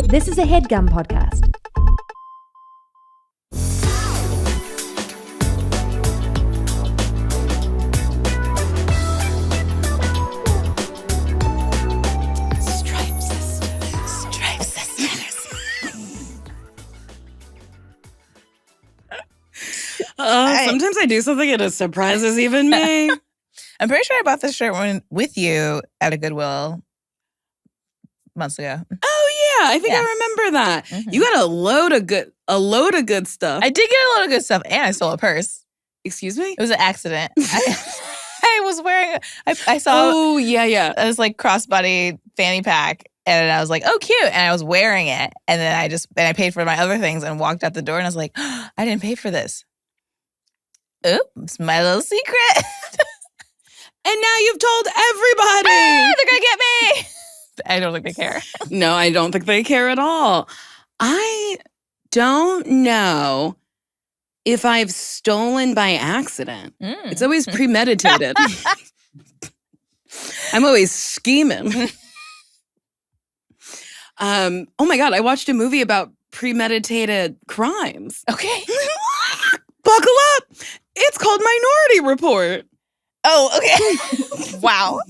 This is a Headgum podcast. Sometimes I do something and it surprises even me. I'm pretty sure I bought this shirt with you at a Goodwill months ago. Oh yeah, I think I remember that. Mm-hmm. You got a load of good stuff. I did get a lot of good stuff, and I stole a purse. Excuse me? It was an accident. I was wearing. I saw. Oh yeah. It was like crossbody fanny pack, and I was like, "Oh, cute!" And I was wearing it, and then I paid for my other things and walked out the door, and I was like, oh, "I didn't pay for this." Oops, my little secret. And now you've told everybody. They're gonna get me. I don't think they care. No, I don't think they care at all. I don't know if I've stolen by accident. It's always premeditated. I'm always scheming. Oh my God, I watched a movie about premeditated crimes. Okay. Buckle up. It's called Minority Report. Oh, okay. Wow.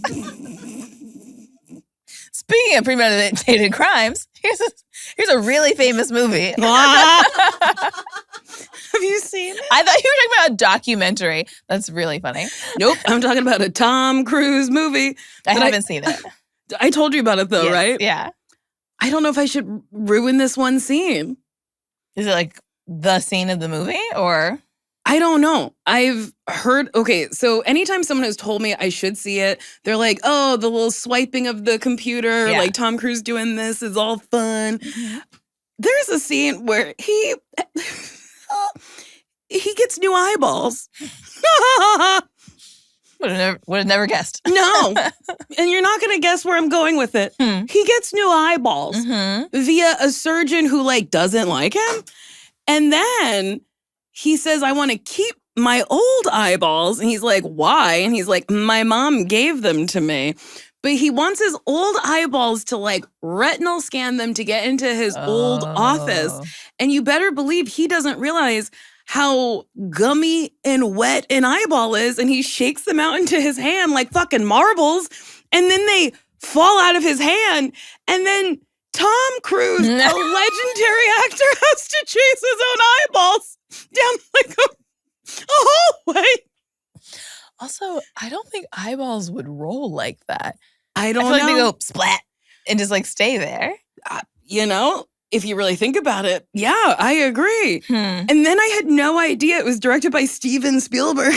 Speaking of premeditated crimes, here's a really famous movie. Have you seen it? I thought you were talking about a documentary. That's really funny. Nope, I'm talking about a Tom Cruise movie. I haven't seen it. I told you about it though, Yes, right? Yeah. I don't know if I should ruin this one scene. Is it like the scene of the movie or? I don't know. I've heard, okay, so anytime someone has told me I should see it, they're like, oh, the little swiping of the computer, like Tom Cruise doing this is all fun. Mm-hmm. There's a scene where he gets new eyeballs. Would have never guessed. No. And you're not going to guess where I'm going with it. He gets new eyeballs via a surgeon who doesn't like him. And then he says, I want to keep my old eyeballs. And he's like, why? And he's like, my mom gave them to me. But he wants his old eyeballs to retinal scan them to get into his old office. And you better believe he doesn't realize how gummy and wet an eyeball is. And he shakes them out into his hand like fucking marbles. And then they fall out of his hand. And then Tom Cruise, a legendary actor, has to chase his own eyeballs down a hallway. Also, I don't think eyeballs would roll like that. I don't feel know. Like they go splat and just stay there. If you really think about it, yeah, I agree. And then I had no idea it was directed by Steven Spielberg.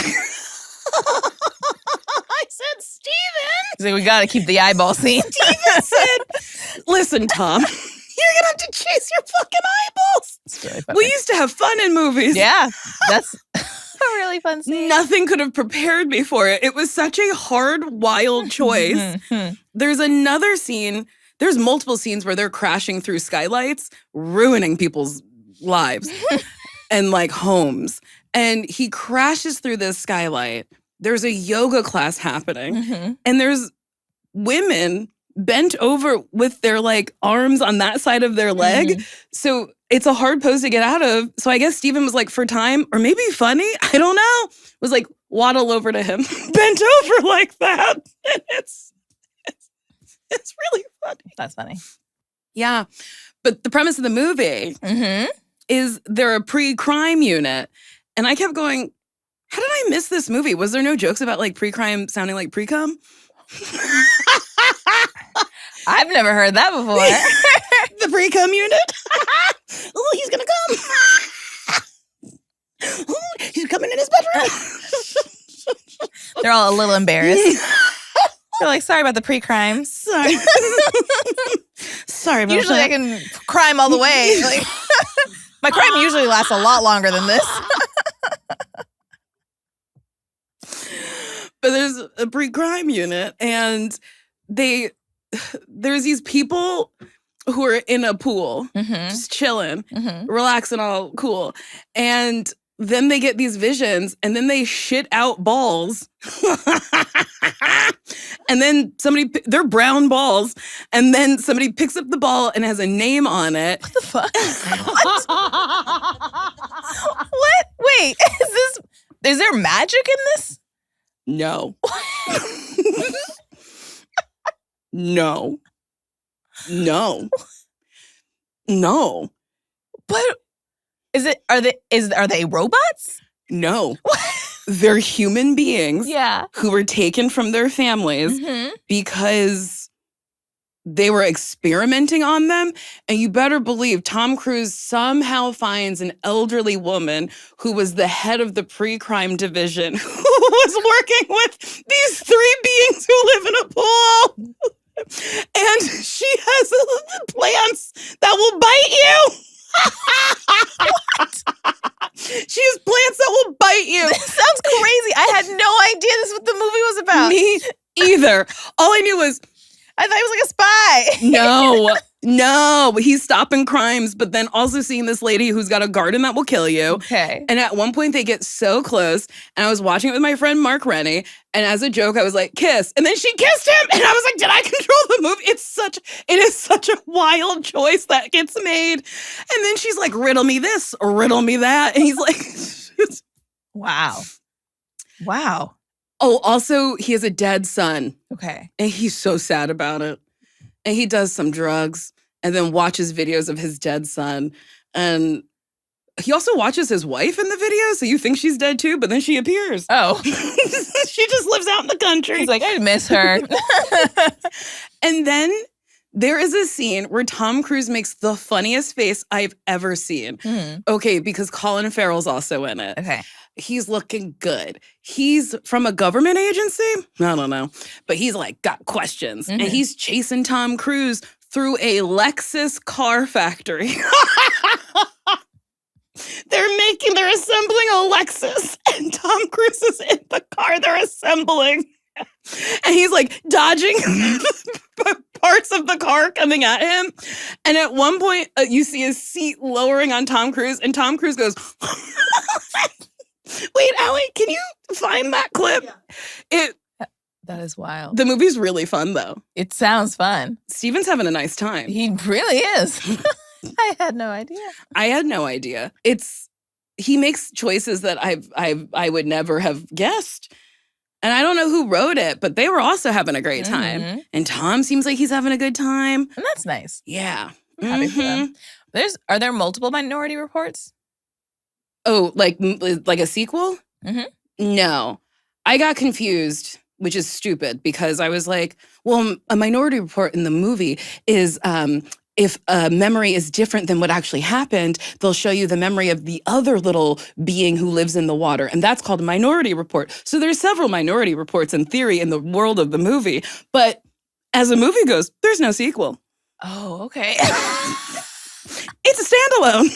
I said, Steven. He's like, we got to keep the eyeball scene. Steven said, listen, Tom, you're going to have to chase your fucking eyeballs. It's really funny. We used to have fun in movies. Yeah, that's a really fun scene. Nothing could have prepared me for it. It was such a hard, wild choice. There's another scene. There's multiple scenes where they're crashing through skylights, ruining people's lives and homes. And he crashes through this skylight. There's a yoga class happening. And there's women bent over with their arms on that side of their leg. So it's a hard pose to get out of. So I guess Steven was like, for time, or maybe funny, I don't know, was waddle over to him, bent over like that. And it's really funny. That's funny. Yeah. But the premise of the movie is they're a pre-crime unit. And I kept going, how did I miss this movie? Was there no jokes about pre-crime sounding like pre-cum? I've never heard that before. The pre-cum unit? Oh, he's going to come. Oh, he's coming in his bedroom. They're all a little embarrassed. They're sorry about the pre-crime. Sorry. Sorry about usually that. I can crime all the way. My crime usually lasts a lot longer than this. But there's a pre-crime unit, and there's these people who are in a pool, just chilling, relaxing, all cool. And then they get these visions and then they shit out balls. And then they're brown balls. And then somebody picks up the ball and has a name on it. What the fuck? What? Wait, is there magic in this? No. No. No. No. But are they robots? No. They're human beings who were taken from their families because they were experimenting on them. And you better believe Tom Cruise somehow finds an elderly woman who was the head of the pre-crime division who was working with these 3 beings who live in a pool. And she has plants that will bite you. She has plants that will bite you. This sounds crazy. I had no idea this is what the movie was about. Me either. All I knew was I thought he was like a spy. No, he's stopping crimes, but then also seeing this lady who's got a garden that will kill you. Okay. And at one point they get so close, and I was watching it with my friend Mark Rennie, and as a joke, I was like, kiss. And then she kissed him, and I was like, did I control the movie? It is such a wild choice that gets made. And then she's like, riddle me this or riddle me that. And he's like, wow. Oh, also, he has a dead son. Okay. And he's so sad about it. And he does some drugs and then watches videos of his dead son. And he also watches his wife in the video, so you think she's dead too, but then she appears. Oh. She just lives out in the country. He's like, I miss her. And then there is a scene where Tom Cruise makes the funniest face I've ever seen. Okay, because Colin Farrell's also in it. Okay. He's looking good. He's from a government agency. I don't know. But he's like got questions. And he's chasing Tom Cruise through a Lexus car factory. They're assembling a Lexus. And Tom Cruise is in the car they're assembling. And he's like dodging parts of the car coming at him. And at one point, you see his seat lowering on Tom Cruise. And Tom Cruise goes... Wait, Allie, can you find that clip? Yeah. That is wild. The movie's really fun, though. It sounds fun. Steven's having a nice time. He really is. I had no idea. I had no idea. He makes choices that I would never have guessed. And I don't know who wrote it, but they were also having a great time. And Tom seems like he's having a good time. And that's nice. Yeah. I'm happy for them. Are there multiple Minority Reports? Oh, like a sequel? No. I got confused, which is stupid, because I was like, well, a Minority Report in the movie is if a memory is different than what actually happened, they'll show you the memory of the other little being who lives in the water. And that's called a Minority Report. So there's several Minority Reports in theory in the world of the movie. But as the movie goes, there's no sequel. Oh, okay. It's a standalone.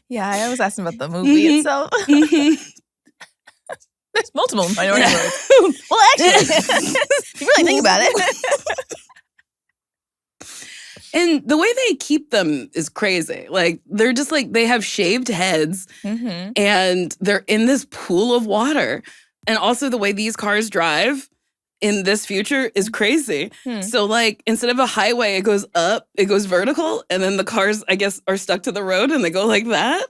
Yeah, I was asking about the movie itself. There's multiple Minority Reports. Well, actually, if you really think about it. And the way they keep them is crazy. Like, they're just like, they have shaved heads and they're in this pool of water. And also the way these cars drive in this future is crazy. So like, instead of a highway, it goes up, it goes vertical. And then the cars, I guess, are stuck to the road and they go like that.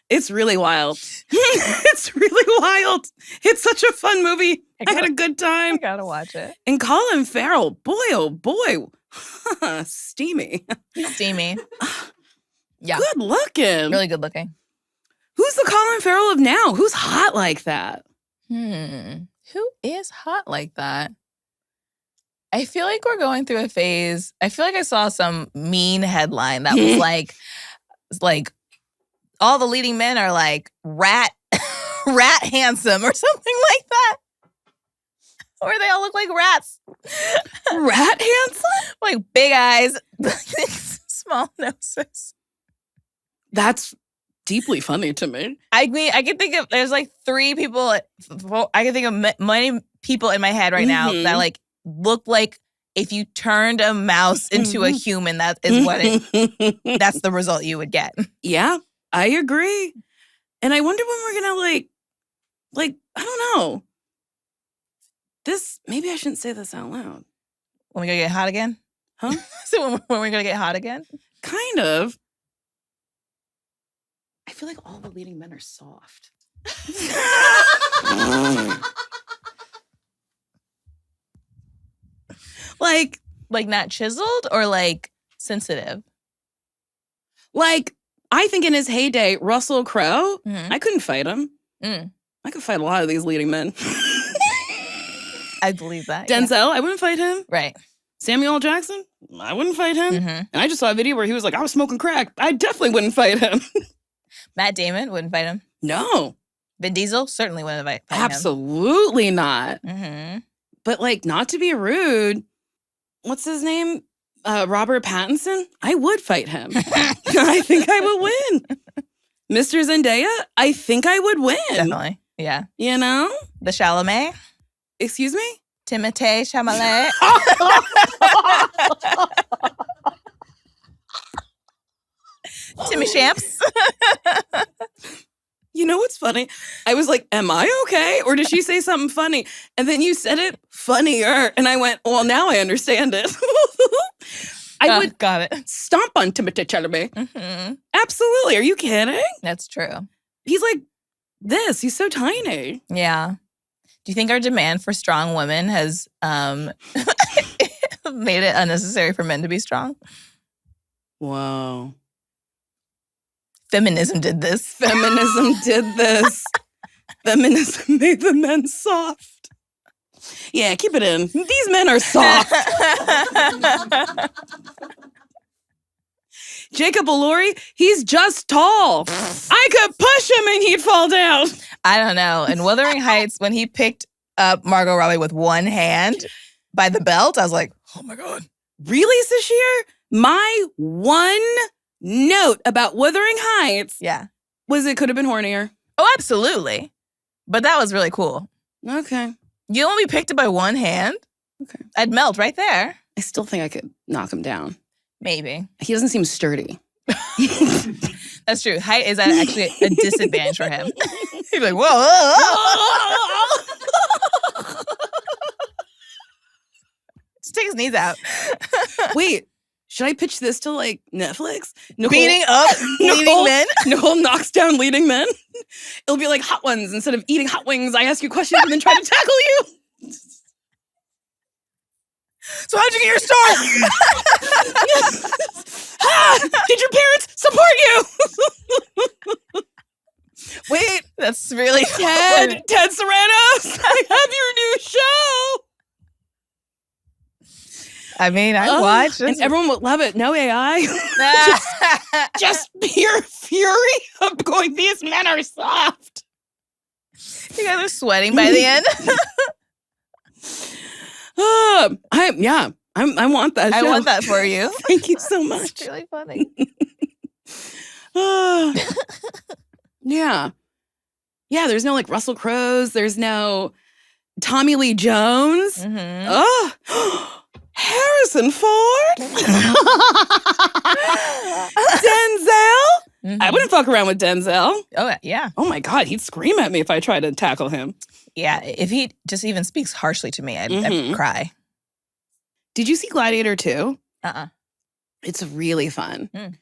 It's really wild. It's really wild. It's such a fun movie. I had a good time. I gotta watch it. And Colin Farrell, boy, oh boy. Steamy. Steamy. Yeah. Good looking. Really good looking. Who's the Colin Farrell of now? Who's hot like that? Who is hot like that? I feel like we're going through a phase. I feel like I saw some mean headline that was like all the leading men are like rat handsome or something like that. Or they all look like rats. Rat handsome? Like big eyes, small noses. That's deeply funny to me. I mean, I can think of, there's like 3 people, I can think of many people in my head right now that like look like if you turned a mouse into a human, that is what that's the result you would get. Yeah. I agree. And I wonder when we're going to I don't know. Maybe I shouldn't say this out loud. When we gonna get hot again? Huh? So when we're gonna get hot again? Kind of. I feel like all the leading men are soft. Like not chiseled or like sensitive? Like, I think in his heyday, Russell Crowe, Mhm. I couldn't fight him. I could fight a lot of these leading men. I believe that. yeah. Denzel, I wouldn't fight him. Right. Samuel L. Jackson, I wouldn't fight him. Mhm. And I just saw a video where he was like, I was smoking crack. I definitely wouldn't fight him. Matt Damon wouldn't fight him. No, Vin Diesel certainly wouldn't fight him. absolutely not. Mm-hmm. But like, not to be rude, what's his name? Robert Pattinson? I would fight him. I think I would win. Mr. Zendaya? I think I would win. Definitely. Yeah. You know? The Chalamet? Excuse me? Timothée Chalamet? Timmy Shamps? You know what's funny? I was like, am I okay? Or did she say something funny? And then you said it funnier. And I went, well, now I understand it. I would got it. stomp on Timothée Chalamet. Mm-hmm. Absolutely. Are you kidding? That's true. He's like this. He's so tiny. Yeah. Do you think our demand for strong women has made it unnecessary for men to be strong? Whoa. Feminism did this. Feminism did this. Feminism made the men soft. Yeah, keep it in. These men are soft. Jacob Elordi, he's just tall. I could push him and he'd fall down. I don't know. In Wuthering Heights, when he picked up Margot Robbie with one hand by the belt, I was like, oh my God. Really, Sasheer? My one note about Wuthering Heights Yeah. was it could have been hornier. Oh, absolutely. But that was really cool. Okay. You only picked it by one hand? Okay. I'd melt right there. I still think I could knock him down. Maybe. He doesn't seem sturdy. That's true. Height is actually a disadvantage for him. He'd be like, whoa. Just take his knees out. Wait, should I pitch this to like Netflix? Beating up leading men? Nicole knocks down leading men. It'll be like Hot Ones. Instead of eating hot wings, I ask you questions and then try to tackle you. So how'd you get your start? Did your parents support you? Wait, That's really Ted Sarandos, I have your new show. I mean, I watched. And everyone would love it. No AI. just pure fury of going, these men are soft. You guys are sweating by the end. I want that show. I want that for you. Thank you so much. It's really funny. Yeah. Yeah, there's no like Russell Crowe's. There's no Tommy Lee Jones. Mm-hmm. Oh, Harrison Ford. Denzel. Mm-hmm. I wouldn't fuck around with Denzel. Oh, yeah. Oh my God, he'd scream at me if I tried to tackle him. Yeah, if he just even speaks harshly to me, I'd Mhm. cry. Did you see Gladiator 2? Uh-uh. It's really fun. Mm.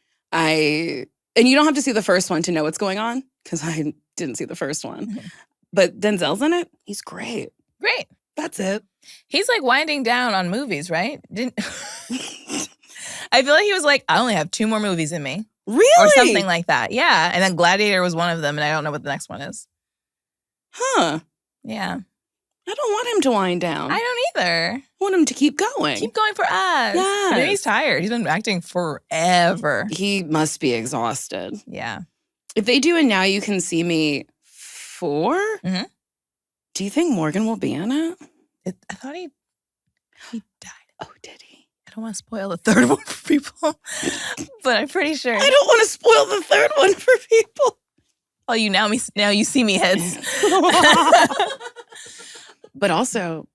And you don't have to see the first one to know what's going on, because I didn't see the first one. Mhm. But Denzel's in it. He's great. Great. That's it. He's like winding down on movies, right? I feel like he was like, I only have 2 more movies in me. Really? Or something like that. Yeah. And then Gladiator was one of them, and I don't know what the next one is. Huh. Yeah. I don't want him to wind down. I don't either. I want him to keep going. Keep going for us. Yes. Maybe he's tired. He's been acting forever. He must be exhausted. Yeah. If they do a Now You Can See Me 4, Mhm. do you think Morgan will be in it? I thought he died. Oh, did he? I don't want to spoil the third one for people, but I'm pretty sure. I don't want to spoil the third one for people. Oh, now you see me heads. But also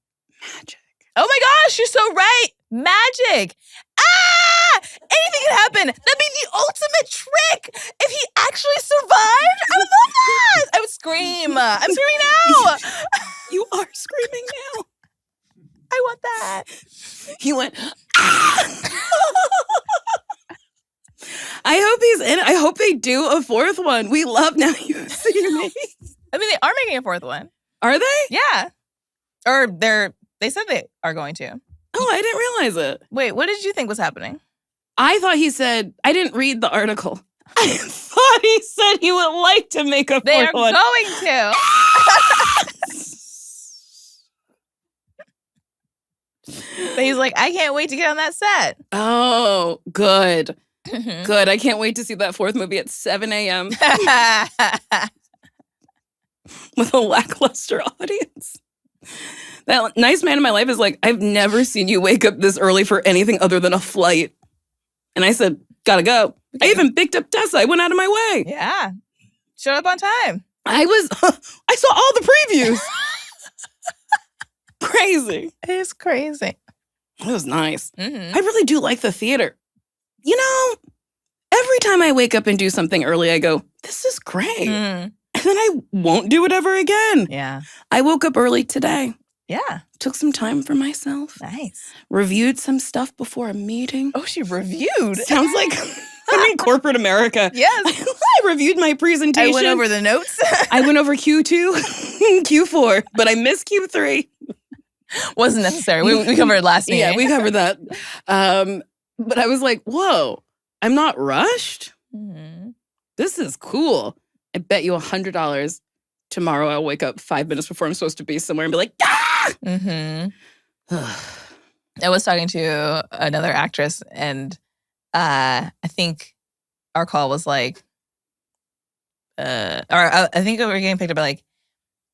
magic. Oh my gosh, you're so right. Magic. Ah! Anything can happen. That'd be the ultimate trick. If he actually survived, I would love that. I would scream. I'm screaming now. You are screaming now. I want that. He went, ah! I hope he's in it. I hope they do a fourth one. We love Now You See Me. I mean, they are making a fourth one. Are they? Yeah. Or they said they are going to. Oh, I didn't realize it. Wait, what did you think was happening? I thought he said, I didn't read the article. I thought he said he would like to make a They fourth are one. going to. But he's like, I can't wait to get on that set. Oh, good. Good. I can't wait to see that fourth movie at 7 a.m. with a lackluster audience. That nice man in my life is like, I've never seen you wake up this early for anything other than a flight. And I said, gotta go. I even picked up Tessa. I went out of my way. Yeah. Showed up on time. I saw all the previews. Crazy. It's crazy. It was nice. Mm-hmm. I really do like the theater. You know, every time I wake up and do something early, I go, this is great. Mm. And then I won't do it ever again. Yeah. I woke up early today. Yeah. Took some time for myself. Nice. Reviewed some stuff before a meeting. Oh, she reviewed. Sounds like I'm in corporate America. Yes. I reviewed my presentation. I went over the notes. I went over Q2, Q4, but I missed Q3. Wasn't necessary. We covered it last meeting. Yeah, we covered that. But I was like, whoa, I'm not rushed. Mm-hmm. This is cool. I bet you $100 tomorrow I'll wake up 5 minutes before I'm supposed to be somewhere and be like, ah! Mm-hmm. I was talking to another actress, and I think our call was like, I think we were getting picked up at like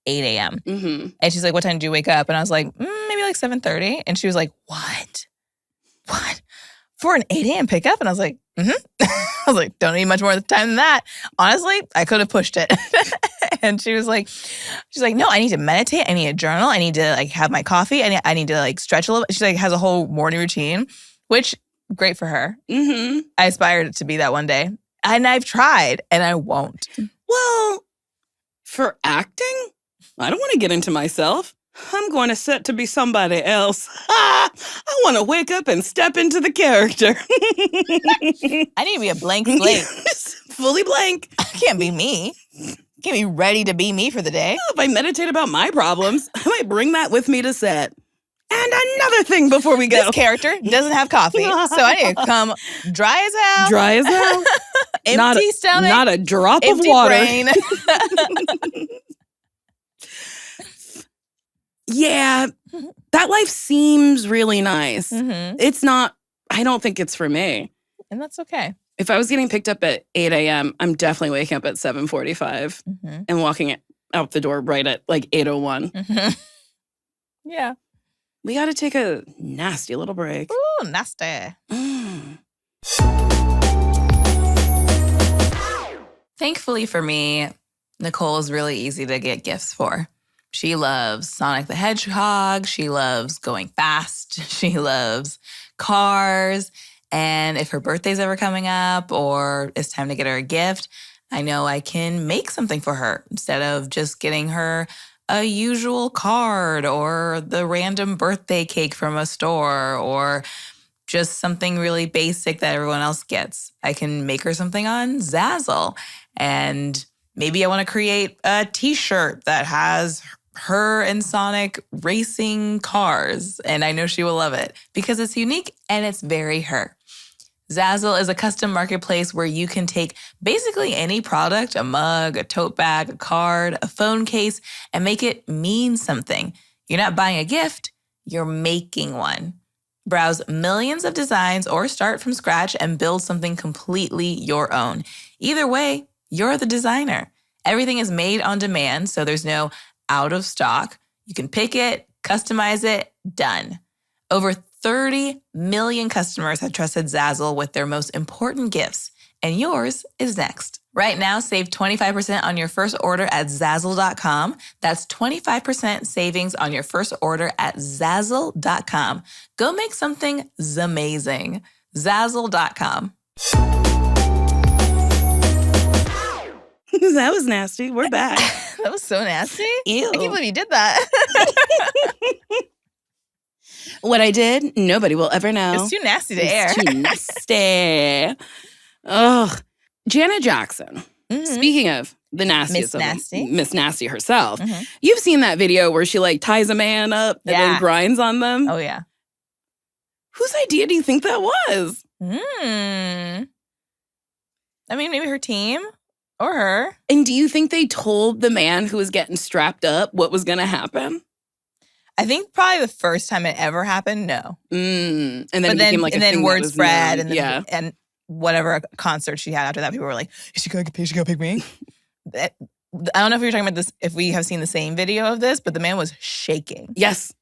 8 a.m. Mm-hmm. And she's like, what time did you wake up? And I was like, maybe like 7:30. And she was like, what? For an 8 a.m. pickup? And I was like, I was like, don't need much more time than that. Honestly, I could have pushed it. And she's like, no, I need to meditate. I need a journal. I need to like have my coffee. I need to like stretch a little bit. She like has a whole morning routine, which great for her. Mm-hmm. I aspired to be that one day. And I've tried and I won't. Well, for acting, I don't want to get into myself. I'm going to set to be somebody else. I want to wake up and step into the character. I need to be a blank slate. Fully blank. Can't be me. Can't be ready to be me for the day. If I meditate about my problems, I might bring that with me to set. And another thing before we go. This character doesn't have coffee, so I need to come dry as hell. Dry as hell. Empty stomach. Not a drop empty of water. brain. Yeah, that life seems really nice. Mm-hmm. It's not, I don't think it's for me. And that's okay. If I was getting picked up at 8 a.m., I'm definitely waking up at 7:45 and walking out the door right at like 8:01. Mm-hmm. Yeah. We got to take a nasty little break. Ooh, nasty. Thankfully for me, Nicole is really easy to get gifts for. She loves Sonic the Hedgehog. She loves going fast. She loves cars. And if her birthday's ever coming up or it's time to get her a gift, I know I can make something for her instead of just getting her a usual card or the random birthday cake from a store or just something really basic that everyone else gets. I can make her something on Zazzle. And maybe I want to create a t-shirt that has her and Sonic racing cars. And I know she will love it because it's unique and it's very her. Zazzle is a custom marketplace where you can take basically any product, a mug, a tote bag, a card, a phone case, and make it mean something. You're not buying a gift, you're making one. Browse millions of designs or start from scratch and build something completely your own. Either way, you're the designer. Everything is made on demand, so there's no out of stock. You can pick it, customize it, done. Over 30 million customers have trusted Zazzle with their most important gifts, and yours is next. Right now, save 25% on your first order at Zazzle.com. That's 25% savings on your first order at Zazzle.com. Go make something zamazing. Zazzle.com. That was nasty. We're back. That was so nasty. Ew. I can't believe you did that. What I did, nobody will ever know. It's too nasty to air. It's too nasty. Ugh. Janet Jackson. Mhm. Speaking of the nastiest Miss of them, Nasty. Miss Nasty herself. Mhm. You've seen that video where she like ties a man up and Yeah. then grinds on them. Oh, yeah. Whose idea do you think that was? I mean, maybe her team or her. And do you think they told the man who was getting strapped up what was going to happen? I think probably the first time it ever happened, no. And then But it became like a and then thing that word was spread, known. and then, and whatever concert she had after that, people were like, "Is she gonna pick me?" I don't know if you're talking about this. If we have seen the same video of this, but the man was shaking. Yes.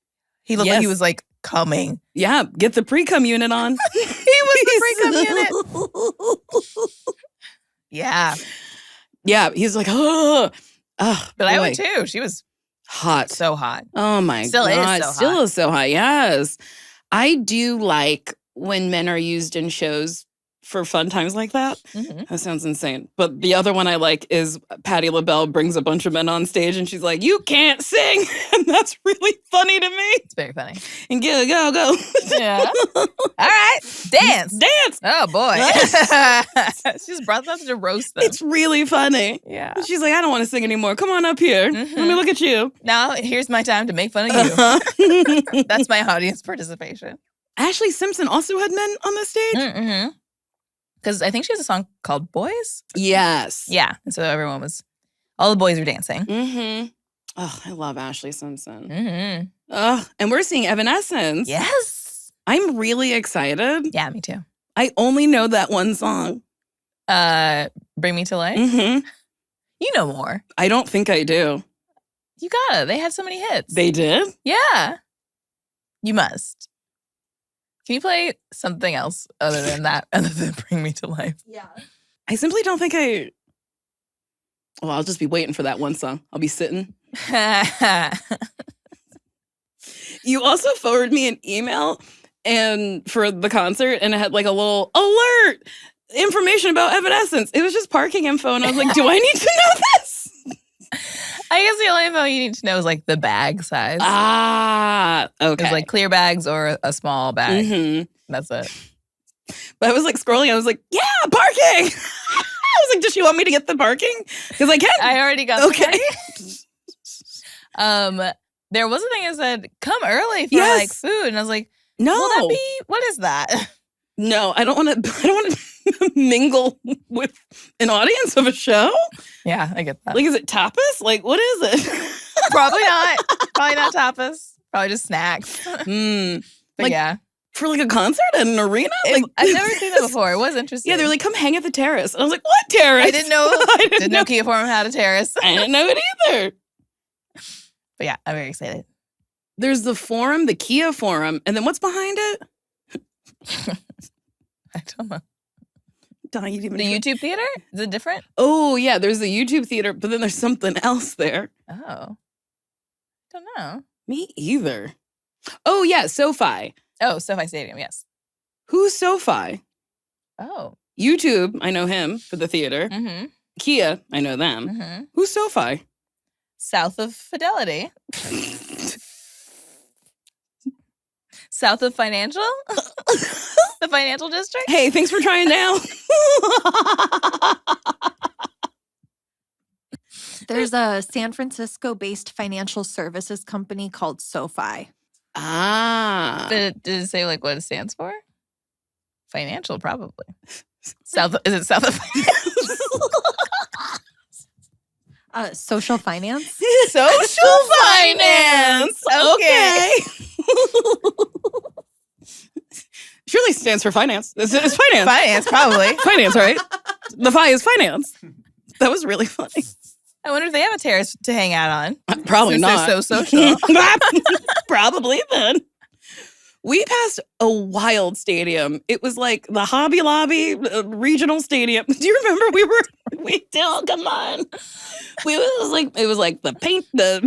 He looked like he was like coming. Yeah. Get the pre-cum unit on. He was the pre-cum unit. Yeah, Yeah. He's like, oh. but I would too. She was hot. so hot. Oh my Still is God. so Still hot. is so hot. Yes. I do like when men are used in shows for fun times like that. Mhm. That sounds insane. But the other one I like is Patti LaBelle brings a bunch of men on stage and she's like, you can't sing. And that's really funny to me. It's very funny. And go. Yeah. All right, dance. Dance. Oh boy. She just brought them to roast them. It's really funny. Yeah. She's like, I don't want to sing anymore. Come on up here. Let me look at you. Now here's my time to make fun of you. Uh-huh. That's my audience participation. Ashley Simpson also had men on the stage? Mm-hmm. Because I think she has a song called Boys. Yes. Yeah. And so all the boys were dancing. Mm-hmm. Oh, I love Ashley Simpson. Mm-hmm. Oh, and we're seeing Evanescence. Yes. I'm really excited. Yeah, me too. I only know that one song. Bring Me to Life. Mm-hmm. You know more. I don't think I do. You gotta. They had so many hits. They did? Yeah. You must. Can you play something else other than that, other than Bring Me to Life? Yeah. I simply don't think well, I'll just be waiting for that one song. I'll be sitting. You also forwarded me an email and for the concert, and it had like a little alert information about Evanescence. It was just parking info, and I was like, do I need to know this? I guess the only info you need to know is like the bag size. Ah, okay. It's like clear bags or a small bag. Mm-hmm. That's it. But I was like scrolling. I was like, yeah, parking. I was like, does she want me to get the parking? Because I can. I already got Okay. There was a thing that said, come early for Yes. like food. And I was like, No. will that be, what is that? No, I don't want to mingle with an audience of a show. Yeah, I get that. Like, is it tapas? Like, what is it? Probably not. Probably not tapas. Probably just snacks. Mm. But Like, yeah. For like a concert at an arena? Like, I've never seen that before. It was interesting. Yeah, they're like, come hang at the terrace. And I was like, what terrace? I didn't know. I Didn't know Kia Forum had a terrace. I didn't know it either. But yeah, I'm very excited. There's the forum, the Kia Forum, and then what's behind it? I don't know. Don't you even The YouTube theater? Is it different? Oh, yeah, there's the YouTube theater, but then there's something else there. Oh. Don't know. Me either. Oh, yeah, SoFi. Oh, SoFi Stadium, yes. Who's SoFi? Oh. YouTube, I know him for the theater. Mm-hmm. Kia, I know them. Mm-hmm. Who's SoFi? South of Fidelity. South of Financial? The financial district? Hey, thanks for trying now. There's a San Francisco-based financial services company called SoFi. Ah. Did it say like what it stands for? Financial, probably. South? Is it South of Social finance. Social finance? Okay. Surely stands for finance. It's finance. Finance, probably. Finance, right? The phi is finance. That was really funny. I wonder if they have a terrace to hang out on. Probably Since not. they're so social. Probably then. We passed a wild stadium. It was like the Hobby Lobby regional stadium. Do you remember we still, come on. It was like the paint, it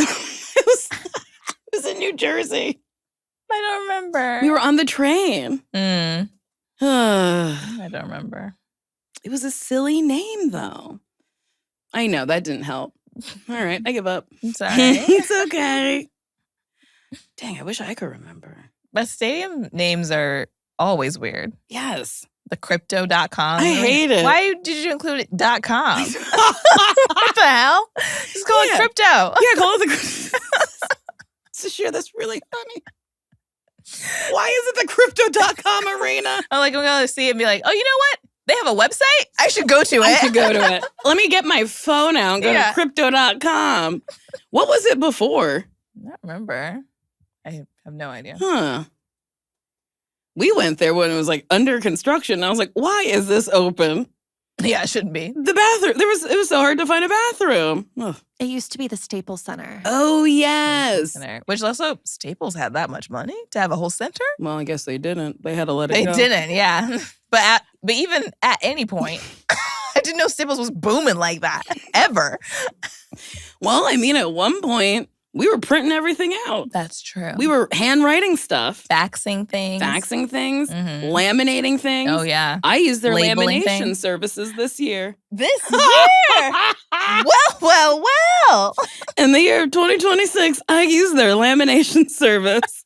was in New Jersey. I don't remember. We were on the train. I It don't remember. was a silly name, though. I know, that didn't help. All right, I give up. I'm sorry. It's okay. Dang, I wish I could remember. But stadium names are always weird. Yes. The crypto.com. I hate it. Why did you include it .com? What the hell? Just call it crypto. Yeah, call it the Sasheer, that's really funny. Why is it the crypto.com arena? I'm going to see it and be like, oh, you know what? They have a website? I should go to it. I should go to it. Let me get my phone out and go to crypto.com. What was it before? I don't remember. I have no idea. Huh. We went there when it was like under construction. I was like, why is this open? Yeah, it shouldn't be. The bathroom. It was so hard to find a bathroom. Ugh. It used to be the Staples Center. Oh, yes. Which also, Staples had that much money to have a whole center? Well, I guess they didn't. They had to let it They go. didn't, yeah. But even at any point, I didn't know Staples was booming like that, ever. Well, I mean, at one point, we were printing everything out. That's true. We were handwriting stuff. faxing things. Laminating things. Oh, yeah. I used their Labeling lamination things. services this year. This year? Well. In the year of 2026, I used their lamination service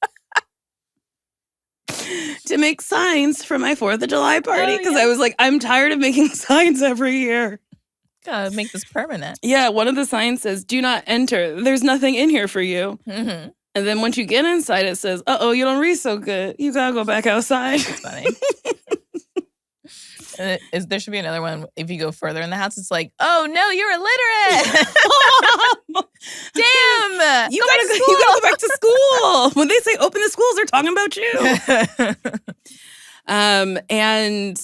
to make signs for my 4th of July party because I was like, I'm tired of making signs every year. Gotta make this permanent. Yeah, one of the signs says, do not enter. There's nothing in here for you. Mm-hmm. And then once you get inside, it says, uh-oh, you don't read so good. You gotta go back outside. That's funny. There should be another one. If you go further in the house, it's like, oh no, you're illiterate. Damn. You gotta go back to school. When they say open the schools, they're talking about you. And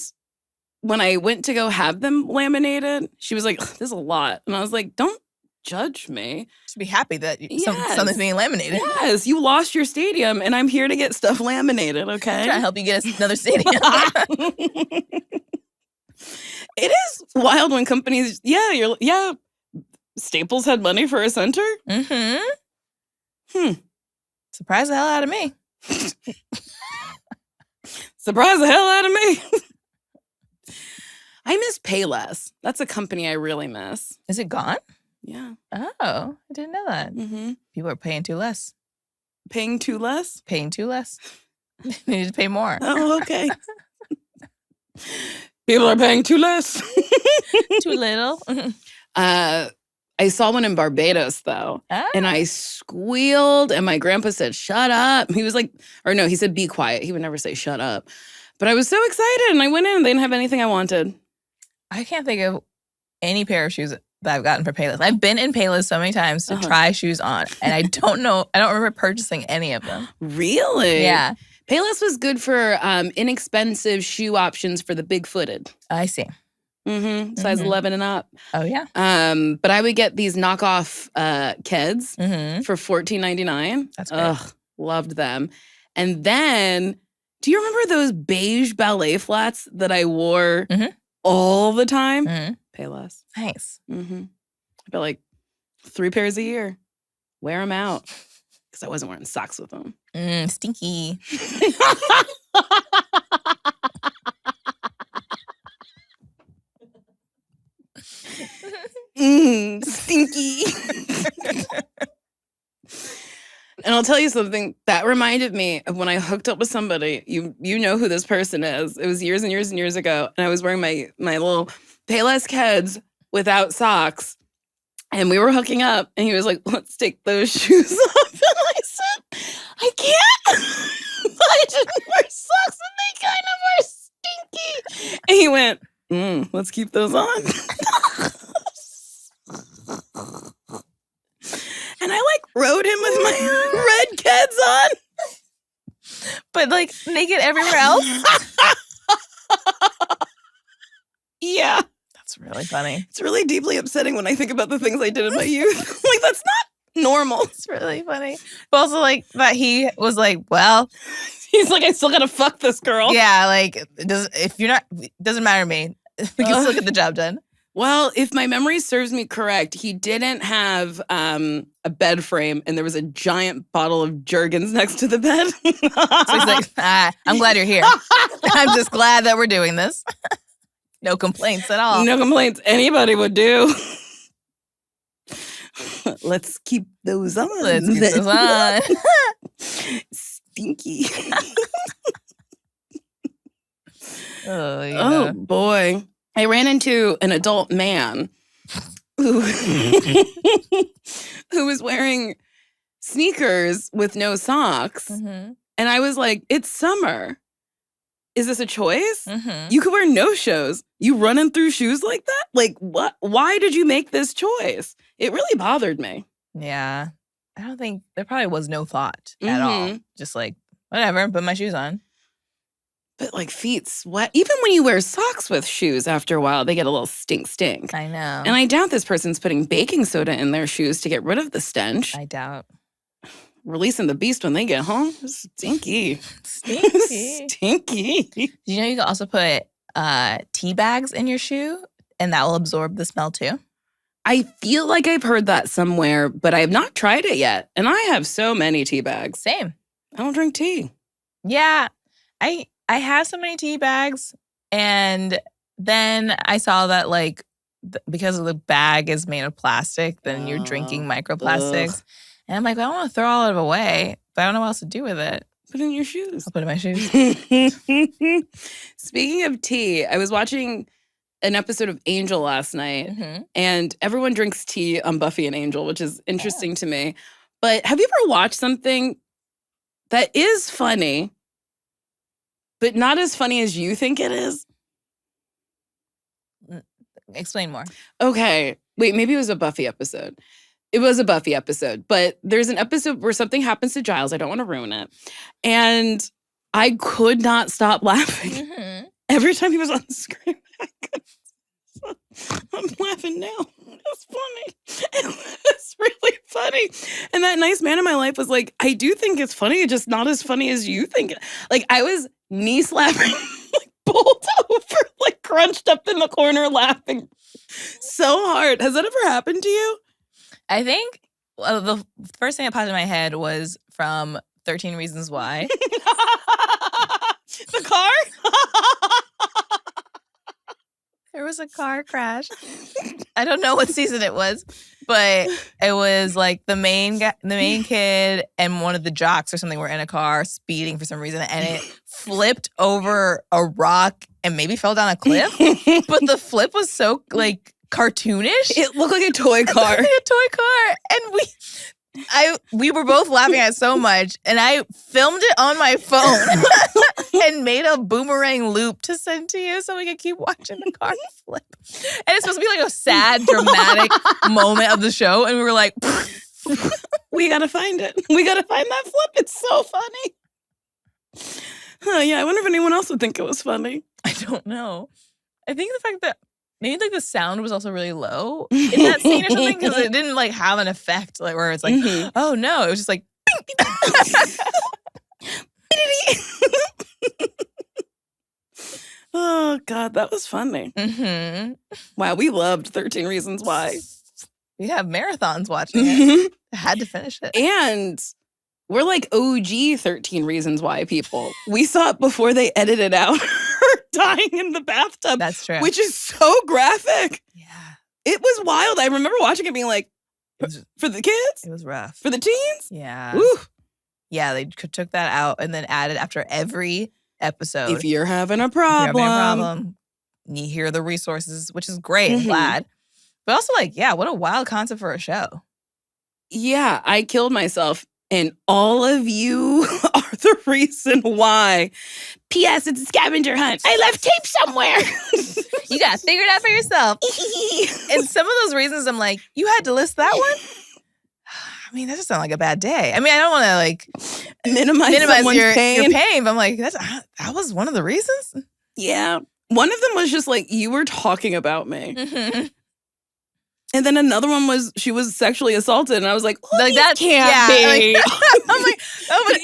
when I went to go have them laminated, she was like, this is a lot. And I was like, don't judge me. Should be happy that something's being laminated. Yes, you lost your stadium and I'm here to get stuff laminated, okay? I'm trying to help you get us another stadium. It is wild when companies, Staples had money for a center? Mm-hmm. Surprise the hell out of me. Surprise the hell out of me. I miss Payless. That's a company I really miss. Is it gone? Yeah. Oh, I didn't know that. Mm-hmm. People are paying too less. Paying too less? Paying too less. They need to pay more. Oh, okay. People are paying too less. Too little. I saw one in Barbados, though, and I squealed, and my grandpa said, shut up. He was like, or no, he said, be quiet. He would never say, shut up. But I was so excited, and I went in, and they didn't have anything I wanted. I can't think of any pair of shoes that I've gotten for Payless. I've been in Payless so many times to try shoes on, and I don't remember purchasing any of them. Really? Yeah. Payless was good for inexpensive shoe options for the big-footed. I see. Mm-hmm. Size 11 and up. Oh, yeah. But I would get these knockoff Keds for $14.99. That's great. Loved them. And then, do you remember those beige ballet flats that I wore all the time? Payless. Nice. I felt like 3 pairs a year. Wear them out. Because I wasn't wearing socks with them. Stinky. Stinky. And I'll tell you something that reminded me of when I hooked up with somebody. You know who this person is. It was years and years and years ago. And I was wearing my little Payless Keds without socks. And we were hooking up. And he was like, let's take those shoes off. And I said, I can't. I didn't wear socks and they kind of are stinky. And he went, let's keep those on. And I rode him with my red Keds on. But naked everywhere else? Yeah. That's really funny. It's really deeply upsetting when I think about the things I did in my youth. That's not normal. It's really funny. But also that he was well, He's like, I still gotta fuck this girl. Yeah, like it doesn't matter to me. We can still get the job done. Well, if my memory serves me correct, he didn't have a bed frame, and there was a giant bottle of Jergens next to the bed. So he's like, I'm glad you're here. I'm just glad that we're doing this. No complaints at all. No complaints. Anybody would do. Let's keep those on. Let's keep those on. Stinky. Oh, yeah. Oh, boy. I ran into an adult man who was wearing sneakers with no socks. Mm-hmm. And I was like, it's summer. Is this a choice? Mm-hmm. You could wear no shows. You running through shoes like that? Like, what? Why did you make this choice? It really bothered me. Yeah. I don't think there probably was no thought at all. Just like, whatever, put my shoes on. But like feet sweat. Even when you wear socks with shoes, after a while, they get a little stink. I know. And I doubt this person's putting baking soda in their shoes to get rid of the stench. I doubt. Releasing the beast when they get home. Stinky. Stinky. Stinky. Do you know you can also put tea bags in your shoe and that will absorb the smell too? I feel like I've heard that somewhere, but I have not tried it yet. And I have so many tea bags. Same. I don't drink tea. Yeah. I have so many tea bags, and then I saw that like because the bag is made of plastic, then you're drinking microplastics. Ugh. And I'm like, I don't want to throw all of it away, but I don't know what else to do with it. Put it in your shoes. I'll put it in my shoes. Speaking of tea, I was watching an episode of Angel last night, and everyone drinks tea on Buffy and Angel, which is interesting to me. But have you ever watched something that is funny, but not as funny as you think it is? Explain more. Okay. Wait, maybe it was a Buffy episode. It was a Buffy episode, but there's an episode where something happens to Giles. I don't want to ruin it. And I could not stop laughing. Every time he was on the screen, I'm laughing now. It's funny. It's really funny. And that nice man in my life was like, I do think it's funny, just not as funny as you think. Like, I was knee slapping, like, bowled over, like, crunched up in the corner laughing so hard. Has that ever happened to you? I think the first thing that popped in my head was from 13 Reasons Why. The car? There was a car crash. I don't know what season it was, but it was like the main kid and one of the jocks or something were in a car speeding for some reason, and it flipped over a rock and maybe fell down a cliff. But the flip was so like cartoonish. It looked like a toy car. It looked like a toy car, and we were both laughing at it so much, and I filmed it on my phone and made a boomerang loop to send to you so we could keep watching the car flip. And it's supposed to be like a sad, dramatic moment of the show, and we were like, we gotta find it. We gotta find that flip. It's so funny. Yeah, I wonder if anyone else would think it was funny. I don't know. I think the fact that maybe like the sound was also really low in that scene or something, because it didn't like have an effect like where it's like, oh no, it was just like, oh God, that was funny. Wow, we loved 13 Reasons Why. We have marathons watching it. I had to finish it. And we're like OG 13 Reasons Why people. We saw it before they edited out her dying in the bathtub. That's true. Which is so graphic. Yeah. It was wild. I remember watching it being like, for the kids? It was rough. For the teens? Yeah. Woo. Yeah, they took that out and then added after every episode. If you're having a problem. You hear the resources, which is great. I'm glad. But also like, yeah, what a wild concept for a show. Yeah, I killed myself. And all of you are the reason why. P.S. It's a scavenger hunt. I left tape somewhere. You got to figure it out for yourself. And some of those reasons, I'm like, you had to list that one? I mean, that just sounds like a bad day. I mean, I don't want to like minimize your pain, but I'm like, that was one of the reasons? Yeah. One of them was just like, you were talking about me. And then another one was she was sexually assaulted, and I was like, oh, like that can't be. Like, I'm like, oh, but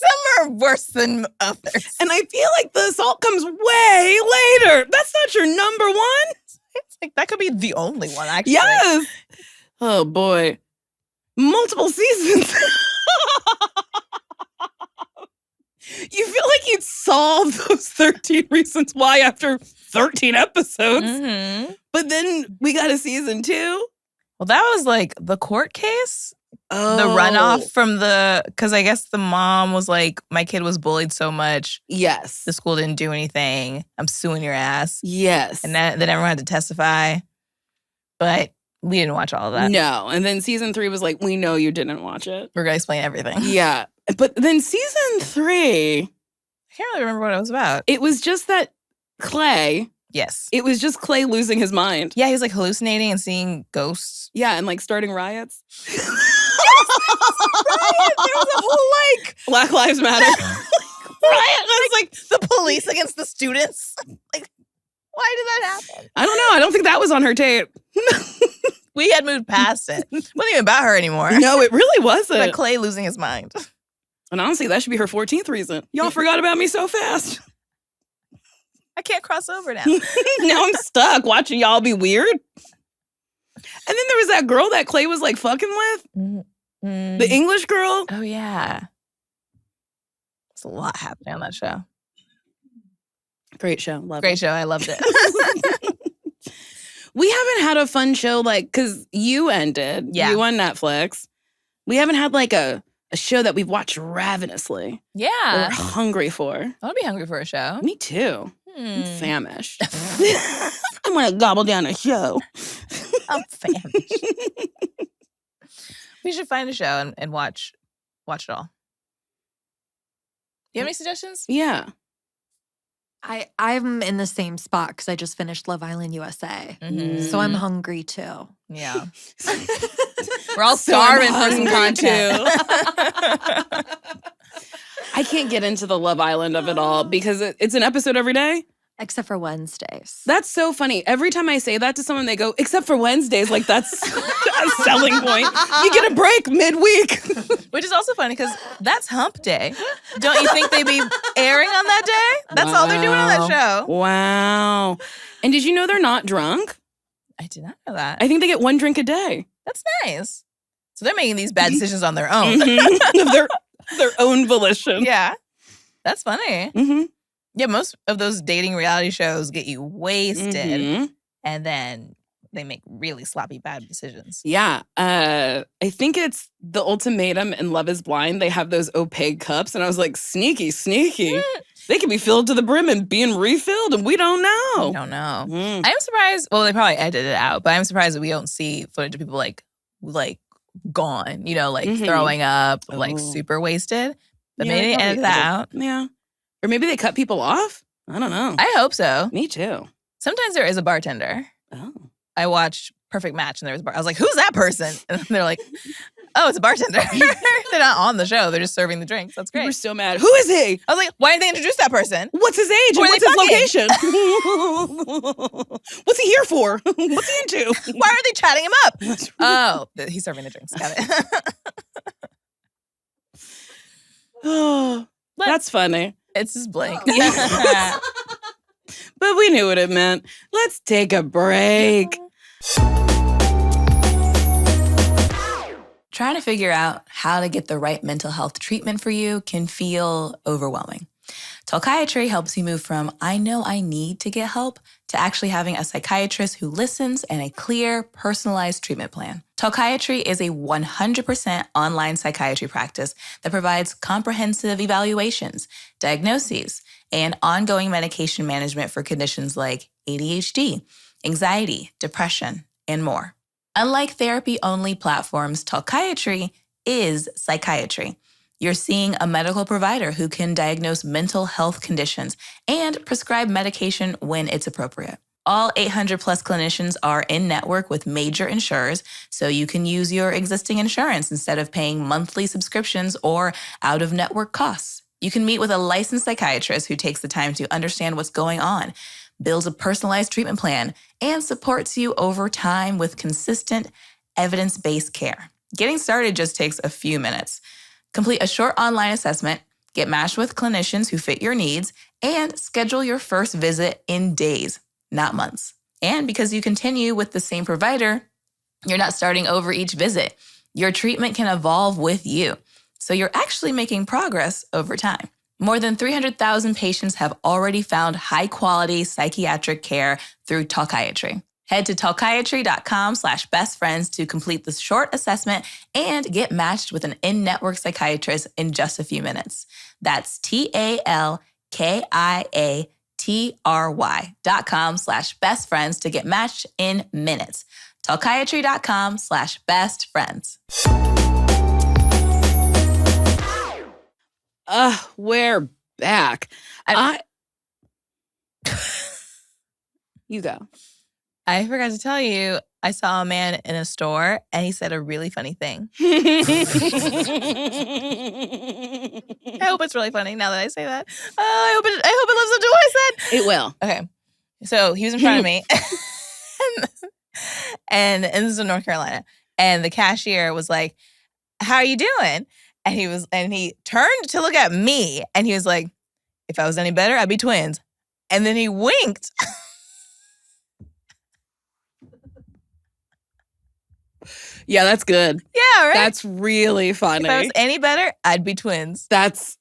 Some are worse than others. And I feel like the assault comes way later. That's not your number one. It's like, that could be the only one, actually. Yes. Oh, boy. Multiple seasons. You feel like you'd solve those 13 reasons why after 13 episodes. Mm-hmm. But then we got a season 2. Well, that was like the court case. Oh. The runoff from because I guess the mom was like, my kid was bullied so much. Yes. The school didn't do anything. I'm suing your ass. Yes. And then everyone had to testify. But we didn't watch all of that. No. And then season 3 was like, we know you didn't watch it. We're going to explain everything. Yeah. But then season 3, I can't really remember what it was about. it was just that Clay. Yes. It was just Clay losing his mind. Yeah, he was like hallucinating and seeing ghosts. Yeah, and like starting riots. Yes, there was a whole like Black Lives Matter. riot. It was like the police against the students. Like, why did that happen? I don't know. I don't think that was on her tape. We had moved past it. It wasn't even about her anymore. No, it really wasn't. But Clay losing his mind. And honestly, that should be her 14th reason. Y'all forgot about me so fast. I can't cross over now. Now I'm stuck watching y'all be weird. And then there was that girl that Clay was like fucking with. Mm-hmm. The English girl. Oh, yeah. There's a lot happening on that show. Great show. Love Great it. show. I loved it. We haven't had a fun show like, because you ended. Yeah. You on Netflix. We haven't had like a show that we've watched ravenously. Or Yeah. we're hungry for. I want to be hungry for a show. Me too. I'm Hmm. famished. I'm going to gobble down a show. I'm famished. We should find a show and watch it all. Do you have any suggestions? Yeah. I'm in the same spot because I just finished Love Island USA. Mhm. So I'm hungry too. Yeah. We're all So I'm starving for some hungry, content. I can't get into the Love Island of it all because it's an episode every day. Except for Wednesdays. That's so funny. Every time I say that to someone, they go, except for Wednesdays. Like, that's a selling point. You get a break midweek. Which is also funny because that's hump day. Don't you think they'd be airing on that day? That's all they're doing on that show. Wow. And did you know they're not drunk? I did not know that. I think they get 1 drink a day. That's nice. So they're making these bad decisions on their own. Of their own volition. Yeah. That's funny. Mm-hmm. Yeah, most of those dating reality shows get you wasted Mhm. and then they make really sloppy bad decisions. Yeah. I think it's The Ultimatum and Love is Blind. They have those opaque cups. And I was like, sneaky. They can be filled to the brim and being refilled, and we don't know. I don't know. Mm. I am surprised. Well, they probably edited it out, but I'm surprised that we don't see footage of people like gone, like Mhm. throwing up, like Oh. super wasted. But Yeah, maybe they they edited that probably out. Yeah. Or maybe they cut people off. I don't know. I hope so. Me too. Sometimes there is a bartender. Oh. I watched Perfect Match and there was a bar. I was like, who's that person? And they're like, oh, it's a bartender. They're not on the show. They're just serving the drinks. That's We great. were so mad. Who is he? I was like, why didn't they introduce that person? What's his age? Who And are what's they his location? What's he here for? What's he into? Why are they chatting him up? That's Oh, he's serving the drinks. Got it. Oh, that's funny. It's just blank. But we knew what it meant. Let's take a break. Trying to figure out how to get the right mental health treatment for you can feel overwhelming. Talkiatry helps you move from I know I need to get help to actually having a psychiatrist who listens and a clear, personalized treatment plan. Talkiatry is a 100% online psychiatry practice that provides comprehensive evaluations, diagnoses, and ongoing medication management for conditions like ADHD, anxiety, depression, and more. Unlike therapy-only platforms, Talkiatry is psychiatry. You're seeing a medical provider who can diagnose mental health conditions and prescribe medication when it's appropriate. All 800 plus clinicians are in network with major insurers, so you can use your existing insurance instead of paying monthly subscriptions or out-of-network costs. You can meet with a licensed psychiatrist who takes the time to understand what's going on, builds a personalized treatment plan, and supports you over time with consistent, evidence-based care. Getting started just takes a few minutes. Complete a short online assessment, get matched with clinicians who fit your needs, and schedule your first visit in days, not months. And because you continue with the same provider, you're not starting over each visit. Your treatment can evolve with you. So you're actually making progress over time. More than 300,000 patients have already found high-quality psychiatric care through Talkiatry. Head to talkiatry.com/bestfriends to complete the short assessment and get matched with an in-network psychiatrist in just a few minutes. That's TALKIATRY.com/bestfriends to get matched in minutes. Talkiatry.com/bestfriends. We're back. You go. I forgot to tell you, I saw a man in a store and he said a really funny thing. I hope it's really funny now that I say that. I hope it lives up to what I said. It will. Okay. So he was in front of me. and this is in North Carolina. And the cashier was like, "How are you doing?" And he turned to look at me and he was like, "If I was any better, I'd be twins." And then he winked. Yeah, that's good. Yeah, right? That's really funny. If I was any better, I'd be twins. That's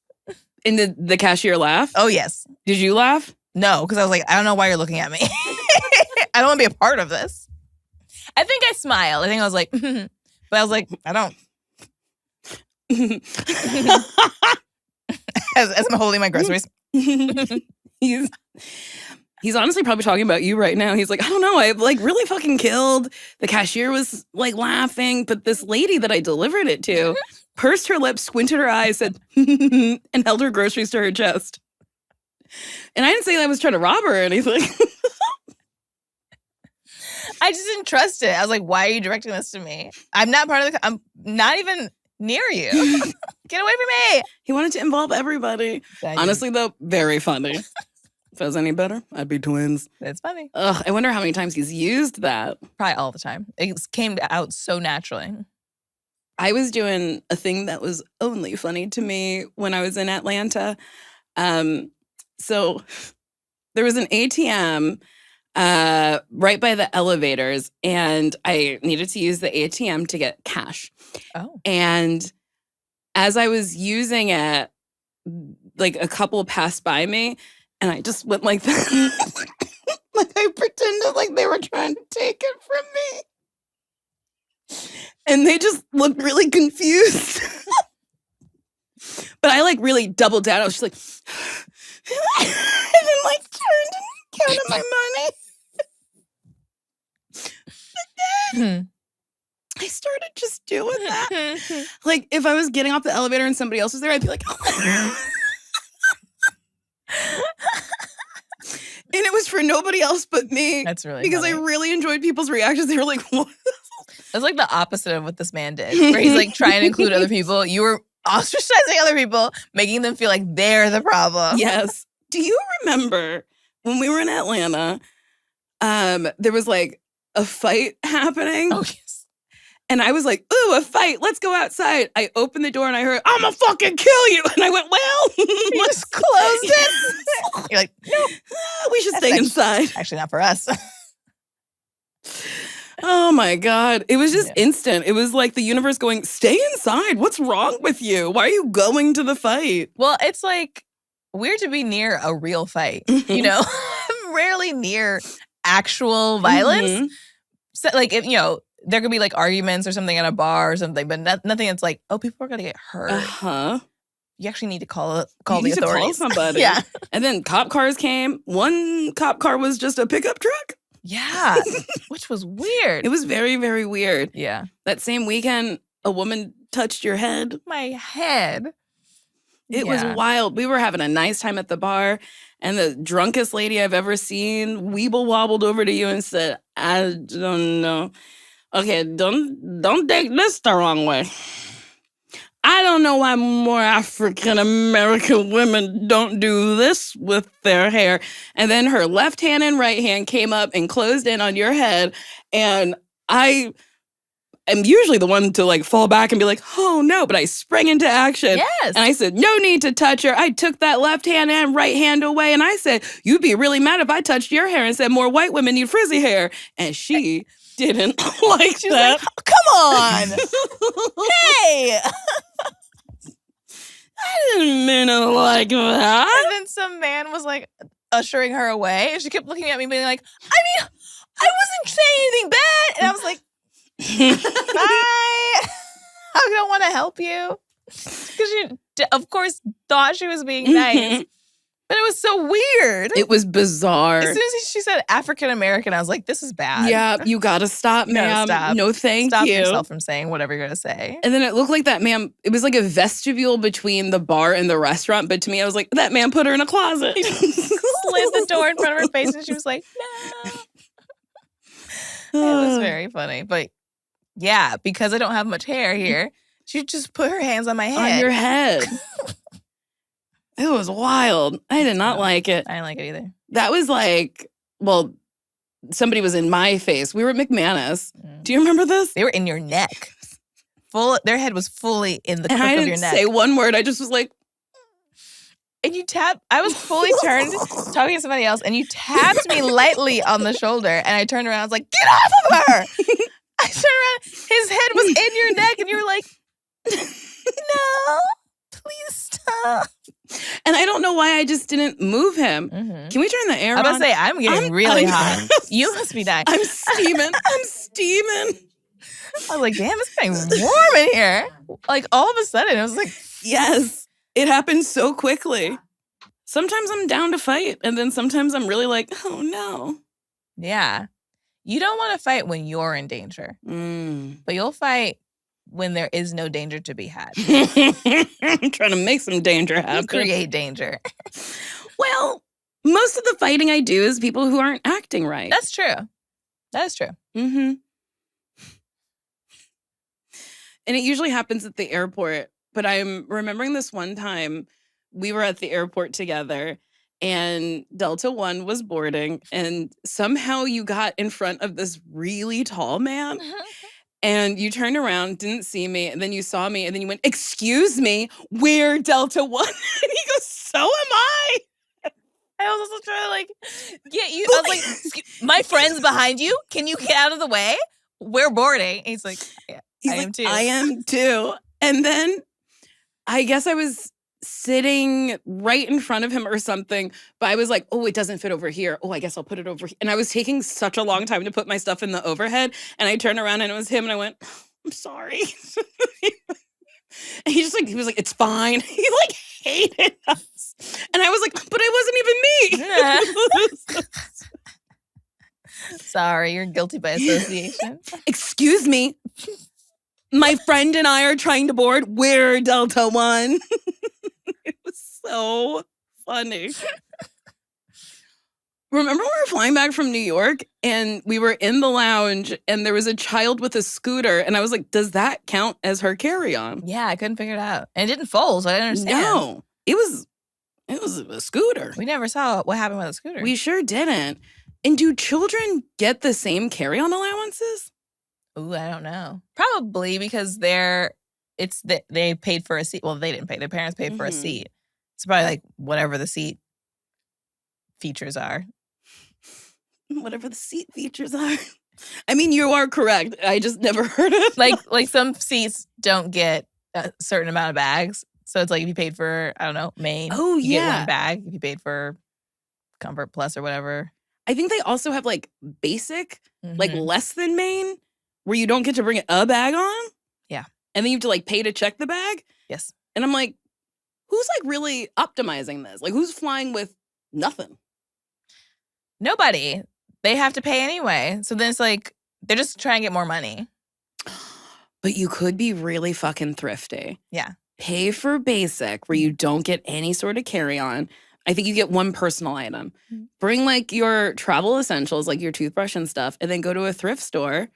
in the cashier laugh. Oh, yes. Did you laugh? No, because I was like, I don't know why you're looking at me. I don't want to be a part of this. I think I smiled. I think I was like, but I was like, I don't. as I'm holding my groceries. He's honestly probably talking about you right now. He's like, I don't know. I like really fucking killed. The cashier was like laughing, but this lady that I delivered it to pursed her lips, squinted her eyes, said, and held her groceries to her chest. And I didn't say I was trying to rob her or anything. I just didn't trust it. I was like, why are you directing this to me? I'm not part of I'm not even near you. Get away from me. He wanted to involve everybody. Honestly, though, very funny. If I was any better, I'd be twins. That's funny. Ugh, I wonder how many times he's used that. Probably all the time. It came out so naturally. I was doing a thing that was only funny to me when I was in Atlanta. So there was an ATM right by the elevators, and I needed to use the ATM to get cash. Oh. And as I was using it, like a couple passed by me, and I just went like that. Like I pretended like they were trying to take it from me. And they just looked really confused. But I like really doubled down. I was just like, and then like turned and counted my money. But then I started just doing that. Like if I was getting off the elevator and somebody else was there, I'd be like, oh. And it was for nobody else but me. That's really because funny. I really enjoyed people's reactions. They were like, what? That's like the opposite of what this man did, where he's like trying to include other people. You were ostracizing other people, making them feel like they're the problem. Yes. Do you remember when we were in Atlanta, there was like a fight happening? Oh, yes. And I was like, ooh, a fight. Let's go outside. I opened the door and I heard, I'm going to fucking kill you. And I went, well, let's just closed it. You're like, no. We should stay inside. Actually, not for us. Oh my God. It was just instant. It was like the universe going, stay inside. What's wrong with you? Why are you going to the fight? Well, it's like weird to be near a real fight. You know, I'm rarely near actual violence. So, like, if, you know, there could be like arguments or something at a bar or something, but nothing that's like, oh, people are going to get hurt. Uh-huh. You actually need to call You the need to authorities. call somebody. Yeah. And then cop cars came. One cop car was just a pickup truck. Yeah. Which was weird. It was very, very weird. Yeah. That same weekend, a woman touched your head. My head. It was wild. We were having a nice time at the bar, and the drunkest lady I've ever seen weeble wobbled over to you and said, I don't know. Okay, don't take this the wrong way. I don't know why more African American women don't do this with their hair. And then her left hand and right hand came up and closed in on your head. And I am usually the one to like fall back and be like, oh no, but I sprang into action. Yes. And I said, no need to touch her. I took that left hand and right hand away. And I said, you'd be really mad if I touched your hair and said more white women need frizzy hair. And she didn't like She was that. like, oh, come on. Hey. I didn't mean it like that. And then some man was like ushering her away. And she kept looking at me being like, I mean, I wasn't saying anything bad. And I was like, bye. I don't want to help you. Because she, of course, thought she was being nice. But it was so weird. It was bizarre. As soon as she said African American, I was like, this is bad. Yeah, you gotta stop, You gotta ma'am. stop. No, thank Stop you. yourself from saying whatever you're going to say. And then it looked like that ma'am, it was like a vestibule between the bar and the restaurant. But to me, I was like, that man put her in a closet. Slid the door in front of her face and she was like, no. It was very funny. But yeah, because I don't have much hair here, she just put her hands on my head. On your head. It was wild. I did not like it. I didn't like it either. That was like, well, somebody was in my face. We were at McManus. Do you remember this? They were in your neck. Their head was fully in the And crook I of didn't your neck. say one word. I just was like, And you I was fully turned talking to somebody else, and you tapped me lightly on the shoulder, and I turned around. I was like, get off of her! I turned around. His head was in your neck, and you were like, no, please stop. and I don't know why I just didn't move him. Mm-hmm. Can we turn the air I'm on? about to say, I'm getting really hot. You must be dying. I'm steaming. I'm steaming. I was like, damn, it's getting warm in here. Like, all of a sudden, it was like, Yes. It happens so quickly. Sometimes I'm down to fight, and then sometimes I'm really like, oh no. yeah. You don't want to fight when you're in danger, but you'll fight when there is no danger to be had. I'm trying to make some danger You happen. create danger. Well, most of the fighting I do is people who aren't acting right. That's true. That is true. Mm-hmm. And it usually happens at the airport. But I'm remembering this one time we were at the airport together and Delta One was boarding, and somehow you got in front of this really tall man and you turned around, didn't see me, and then you saw me, and then you went, excuse me, we're Delta One. And he goes, so am I. I was also trying to like get you. I was like, my friend's behind you. Can you get out of the way? We're boarding. And he's like, yeah, He's I like, am too. I am too. And then I guess I was sitting right in front of him or something, but I was like, oh, it doesn't fit over here. Oh, I guess I'll put it over here. And I was taking such a long time to put my stuff in the overhead. And I turned around and it was him, and I went, I'm sorry. And he was like, it's fine. He like hated us. And I was like, but it wasn't even me. Sorry, you're guilty by association. Excuse me. My friend and I are trying to board. We're Delta One. It was so funny. Remember when we were flying back from New York and we were in the lounge and there was a child with a scooter, and I was like, does that count as her carry-on? Yeah, I couldn't figure it out. And it didn't fold, so I didn't understand. No. It was a scooter. We never saw what happened with the scooter. We sure didn't. And do children get the same carry-on allowances? Ooh, I don't know. Probably because they paid for a seat. Well, they didn't pay. Their parents paid for a seat. It's probably like whatever the seat features are. Whatever the seat features are. I mean, you are correct. I just never heard it. Like some seats don't get a certain amount of bags. So it's like if you paid for, I don't know, main. Oh, you get yeah. one bag. If you paid for Comfort Plus or whatever. I think they also have like basic, like Mhm. less than main, where you don't get to bring a bag on. Yeah. And then you have to like pay to check the bag. Yes. And I'm like, who's like really optimizing this? Like, who's flying with nothing? Nobody. They have to pay anyway. So then it's like they're just trying to get more money. But you could be really fucking thrifty. Yeah. Pay for basic, where you don't get any sort of carry-on. I think you get one personal item. Bring like your travel essentials, like your toothbrush and stuff, and then go to a thrift store,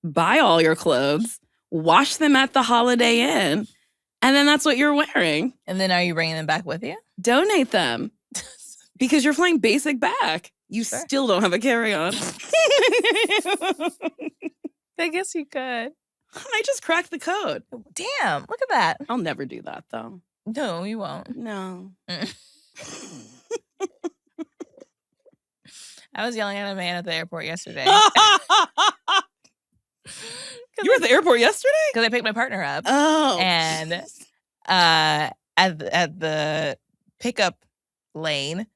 buy all your clothes, wash them at the Holiday Inn, and then that's what you're wearing. And then are you bringing them back with you? Donate them. Because you're flying basic back. You Sure. still don't have a carry-on. I guess you could. I just cracked the code. Damn, look at that. I'll never do that, though. No, you won't. No. I was yelling at a man at the airport yesterday. You were at the airport yesterday? Because I picked my partner up. Oh. And at the pickup lane,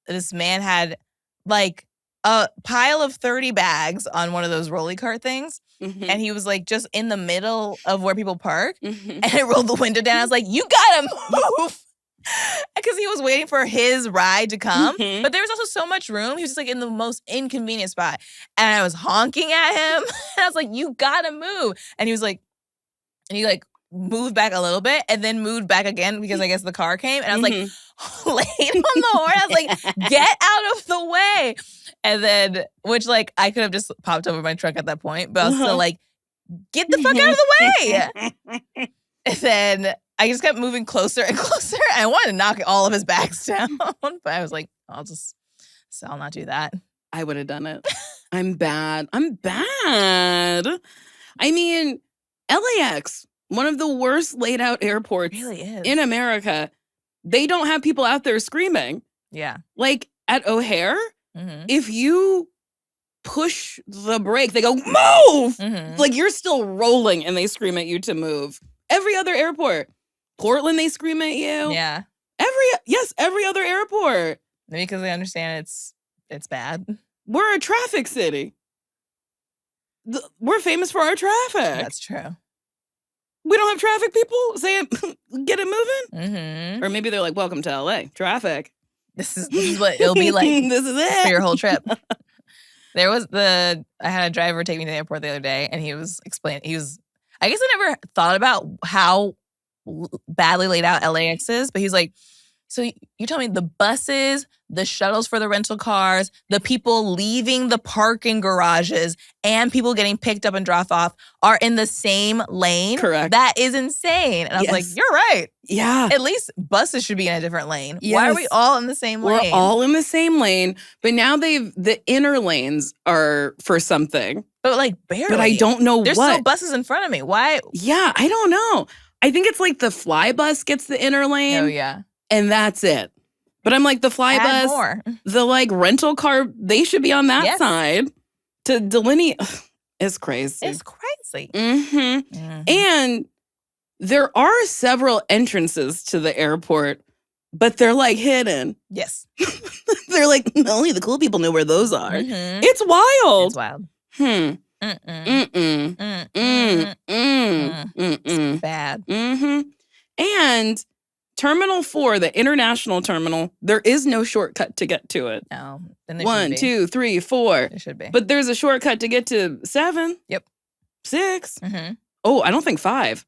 this man had like a pile of 30 bags on one of those rolly cart things. Mhm. And he was like just in the middle of where people park. Mhm. And I rolled the window down. I was like, you gotta move. Because he was waiting for his ride to come. Mhm. But there was also so much room. He was just like in the most inconvenient spot. And I was honking at him. And I was like, you gotta move. And he was like, and he like moved back a little bit and then moved back again because I guess the car came. And I was like, laid on the horn. I was like, get out of the way. And then, which like I could have just popped over my truck at that point. But I was still like, get the fuck out of the way. And then I just kept moving closer and closer. And I wanted to knock all of his bags down. But I was like, I'll not do that. I would have done it. I'm bad. I mean, LAX, one of the worst laid out airports It really is. in America. They don't have people out there screaming. Yeah. Like at O'Hare, Mm-hmm. if you push the brake, they go, move! Mm-hmm. Like you're still rolling and they scream at you to move. Every other airport. Portland, they scream at you. Yeah. Every other airport. Maybe because they understand it's bad. We're a traffic city. We're famous for our traffic. That's true. We don't have traffic people saying, get it moving? Mm-hmm. Or maybe they're like, welcome to LA. Traffic. This is what it'll be like This is it. for your whole trip. I had a driver take me to the airport the other day, and he was explaining. I guess I never thought about how badly laid out LAX is, but he's like, so you tell me the buses, the shuttles for the rental cars, the people leaving the parking garages, and people getting picked up and dropped off are in the same lane? Correct. That is insane. And I was like, Yes. you're right. Yeah. At least buses should be in a different lane. Why are Yes. we all in the same We're lane? all in the same lane, but now the inner lanes are for something. But like barely. But I don't know There's what. still buses in front of me. Why? Yeah, I don't know. I think it's like the fly bus gets the inner lane. Oh yeah. And that's it. But I'm like, the fly Add bus, more. the like rental car, they should be on that Yes. side to delineate. It's crazy. It's crazy. Mm-hmm. Mhm. And there are several entrances to the airport, but they're like hidden. Yes. They're like, only the cool people know where those are. Mhm. It's wild. It's wild. Mm-mm. Mm-mm. Mm-mm. Mm-mm. It's bad. Mm-hmm. And Terminal 4, the international terminal, there is no shortcut to get to it. No. Then there 1, should be. 2, 3, 4. There should be. But there's a shortcut to get to 7. Yep. 6. Mm-hmm. Oh, I don't think 5.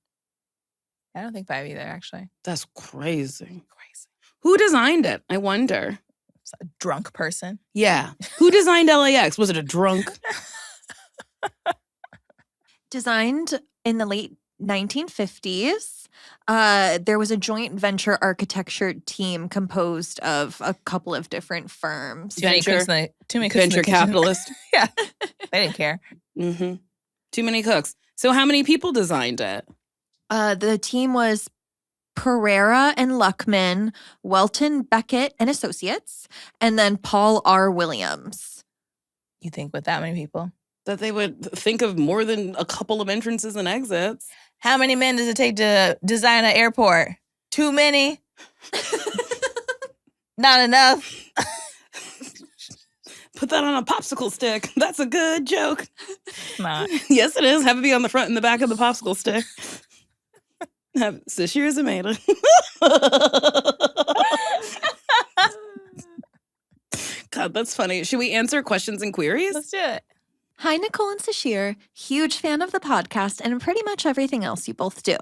I don't think 5 either, actually. That's crazy. Crazy. Who designed it? I wonder. It's a drunk person. Yeah. Who designed LAX? Was it a drunk? Designed in the late 1950s. There was a joint venture architecture team composed of a couple of different firms. Too many cooks in the Venture kitchen. capitalist. Yeah. They didn't care. Mm-hmm. Too many cooks. So how many people designed it? The team was Pereira and Luckman, Welton, Beckett and Associates, and then Paul R. Williams. You think with that many people? That they would think of more than a couple of entrances and exits. How many men does it take to design an airport? Too many? Not enough. Put that on a popsicle stick. That's a good joke. Not. Yes, it is. Have it be on the front and the back of the popsicle stick. Have Sasheer Zameda. God, that's funny. Should we answer questions and queries? Let's do it. Hi, Nicole and Sasheer. Huge fan of the podcast and pretty much everything else you both do.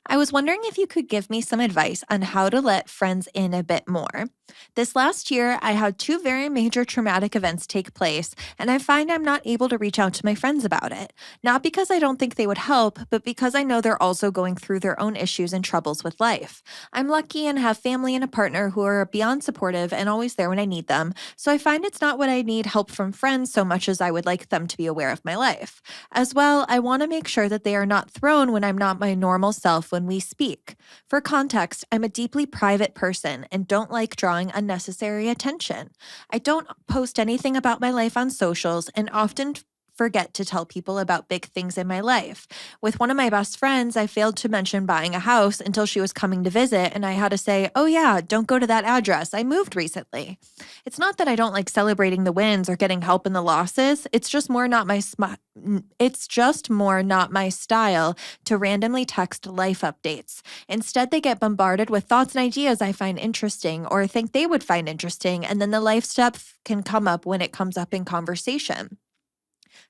I was wondering if you could give me some advice on how to let friends in a bit more. This last year, I had 2 very major traumatic events take place, and I find I'm not able to reach out to my friends about it. Not because I don't think they would help, but because I know they're also going through their own issues and troubles with life. I'm lucky and have family and a partner who are beyond supportive and always there when I need them, so I find it's not what I need help from friends so much as I would like them to be aware of my life. As well, I want to make sure that they are not thrown when I'm not my normal self when we speak. For context, I'm a deeply private person and don't like drawing unnecessary attention. I don't post anything about my life on socials and often forget to tell people about big things in my life. With one of my best friends, I failed to mention buying a house until she was coming to visit, and I had to say, "Oh yeah, don't go to that address. I moved recently." It's not that I don't like celebrating the wins or getting help in the losses. It's just more not my style to randomly text life updates. Instead, they get bombarded with thoughts and ideas I find interesting or think they would find interesting, and then the life stuff can come up when it comes up in conversation.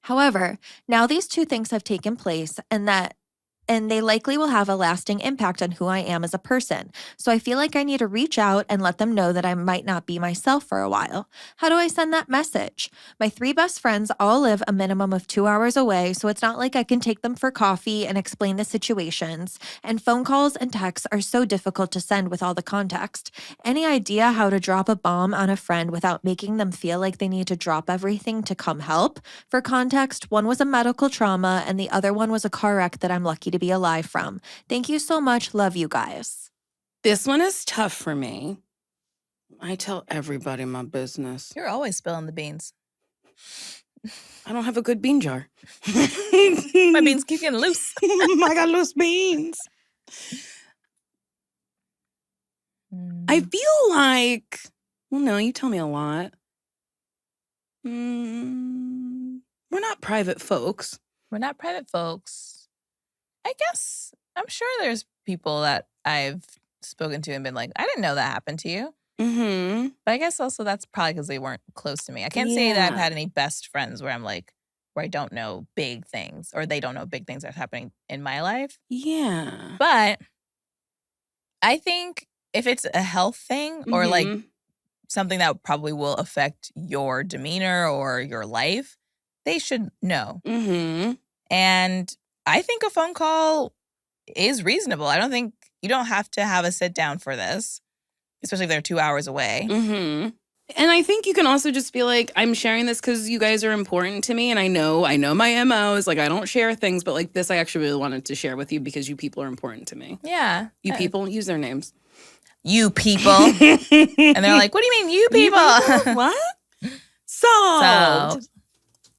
However, now these 2 things have taken place and they likely will have a lasting impact on who I am as a person. So I feel like I need to reach out and let them know that I might not be myself for a while. How do I send that message? My 3 best friends all live a minimum of 2 hours away, so it's not like I can take them for coffee and explain the situations. And phone calls and texts are so difficult to send with all the context. Any idea how to drop a bomb on a friend without making them feel like they need to drop everything to come help? For context, one was a medical trauma and the other one was a car wreck that I'm lucky to be alive from. Thank you so much. Love you guys. This one is tough for me. I tell everybody my business. You're always spilling the beans. I don't have a good bean jar. My beans keep getting loose. I got loose beans. I feel like, well, no, you tell me a lot. We're not private folks. We're not private folks. I guess I'm sure there's people that I've spoken to and been like, I didn't know that happened to you. Mm-hmm. But I guess also that's probably because they weren't close to me. I can't say that I've had any best friends where I'm like, where I don't know big things or they don't know big things that's happening in my life. Yeah. But I think if it's a health thing or like something that probably will affect your demeanor or your life, they should know. Mm-hmm. And I think a phone call is reasonable. I don't think you don't have to have a sit down for this, especially if they're 2 hours away. Mm-hmm. And I think you can also just be like, I'm sharing this because you guys are important to me. And I know my MO is like, I don't share things, but like this, I actually really wanted to share with you because you people are important to me. Yeah. You people, use their names. You people. And they're like, what do you mean you people? What? Solved.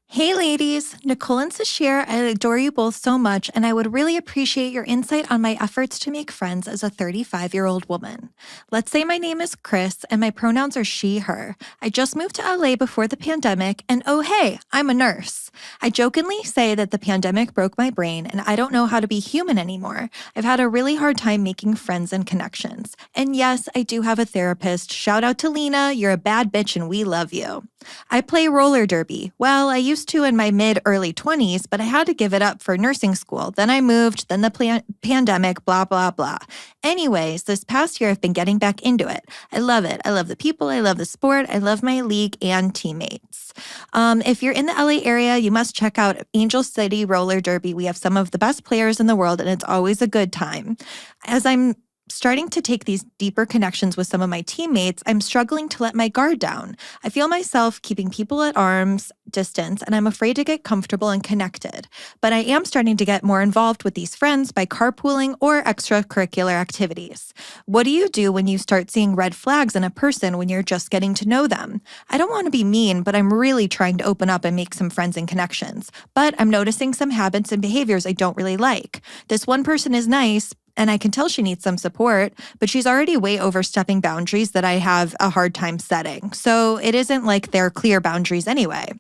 Hey ladies, Nicole and Sasheer, I adore you both so much, and I would really appreciate your insight on my efforts to make friends as a 35-year-old woman. Let's say my name is Chris, and my pronouns are she, her. I just moved to LA before the pandemic, and oh hey, I'm a nurse. I jokingly say that the pandemic broke my brain, and I don't know how to be human anymore. I've had a really hard time making friends and connections. And yes, I do have a therapist. Shout out to Lena, you're a bad bitch and we love you. I play roller derby. Well, I used to in my mid-early 20s, but I had to give it up for nursing school. Then I moved, then the pandemic, blah, blah, blah. Anyways, this past year I've been getting back into it. I love it. I love the people. I love the sport. I love my league and teammates. If you're in the LA area, you must check out Angel City Roller Derby. We have some of the best players in the world, and it's always a good time. As I'm starting to take these deeper connections with some of my teammates, I'm struggling to let my guard down. I feel myself keeping people at arm's distance, and I'm afraid to get comfortable and connected. But I am starting to get more involved with these friends by carpooling or extracurricular activities. What do you do when you start seeing red flags in a person when you're just getting to know them? I don't want to be mean, but I'm really trying to open up and make some friends and connections. But I'm noticing some habits and behaviors I don't really like. This one person is nice, and I can tell she needs some support, but she's already way overstepping boundaries that I have a hard time setting. So it isn't like they're clear boundaries anyway.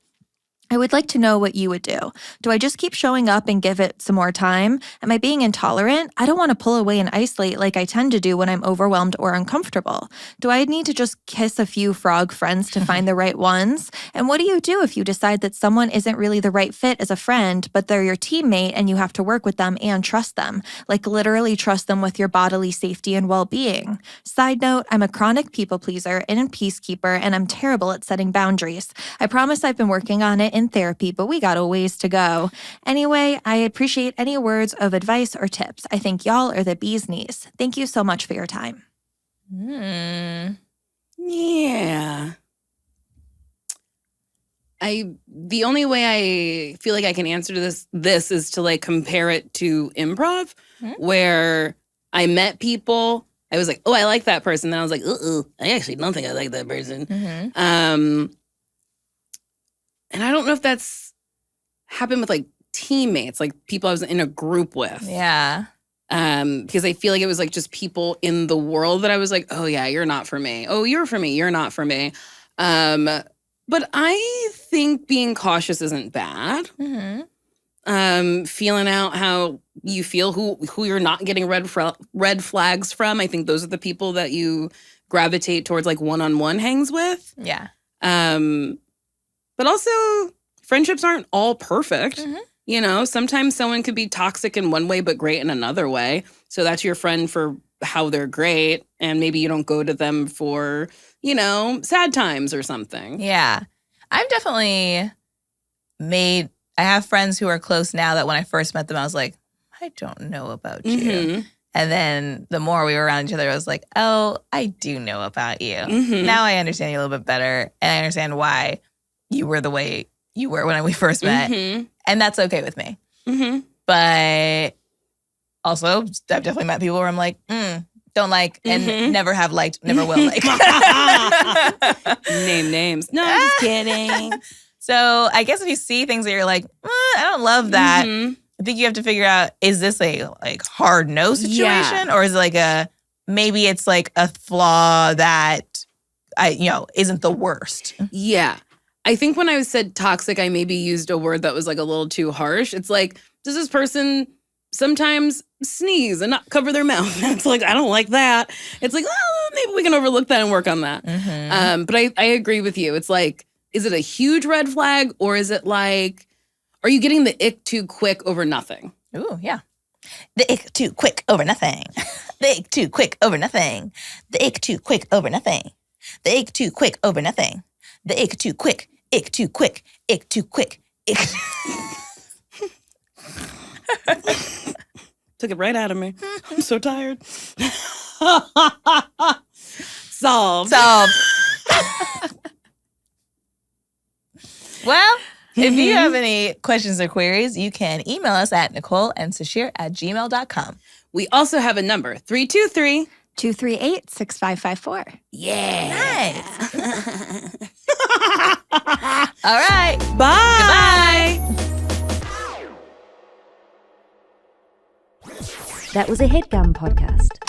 I would like to know what you would do. Do I just keep showing up and give it some more time? Am I being intolerant? I don't want to pull away and isolate like I tend to do when I'm overwhelmed or uncomfortable. Do I need to just kiss a few frog friends to find the right ones? And what do you do if you decide that someone isn't really the right fit as a friend, but they're your teammate and you have to work with them and trust them? Like literally trust them with your bodily safety and well-being. Side note, I'm a chronic people pleaser and a peacekeeper, and I'm terrible at setting boundaries. I promise I've been working on it in therapy, but we got a ways to go. Anyway, I appreciate any words of advice or tips. I think y'all are the bee's knees. Thank you so much for your time. Yeah. The only way I feel like I can answer this is to like compare it to improv, where I met people. I was like, oh, I like that person. Then I was like, I actually don't think I like that person. And I don't know if that's happened with like teammates, like people I was in a group with. Yeah. Because I feel like it was like just people in the world that I was like, oh yeah, you're not for me. Oh, you're for me. You're not for me. But I think being cautious isn't bad. Feeling out how you feel, who you're not getting red flags from. I think those are the people that you gravitate towards like one-on-one hangs with. Yeah. But also friendships aren't all perfect. You know, sometimes someone could be toxic in one way but great in another way. So that's your friend for how they're great, and maybe you don't go to them for, you know, sad times or something. Yeah. I've definitely I have friends who are close now that when I first met them, I was like, I don't know about you. And then the more we were around each other, I was like, oh, I do know about you. Now I understand you a little bit better, and I understand why you were the way you were when we first met. And that's okay with me. But also, I've definitely met people where I'm like, don't like, and never have liked, never will like. Name names. No, I'm just kidding. So I guess if you see things that you're like, I don't love that, I think you have to figure out, is this a like hard no situation? Or is it like maybe it's like a flaw that isn't the worst? Yeah. I think when I said toxic, I maybe used a word that was like a little too harsh. It's like, does this person sometimes sneeze and not cover their mouth? It's like, I don't like that. It's like, oh, maybe we can overlook that and work on that. But I agree with you. It's like, is it a huge red flag, or is it like, are you getting the ick too quick over nothing? Ooh, yeah. The ick too quick over nothing. The ick too quick over nothing. The ick too quick over nothing. The ick too quick over nothing. The ick too quick. Ick too quick. Ick too quick. Ick. Took it right out of me. I'm so tired. Solved. Well, if you have any questions or queries, you can email us at NicoleandSasheer@gmail.com. We also have a number, 323 238-6554. Yeah. Nice. All right. Bye. Goodbye. That was a Headgum podcast.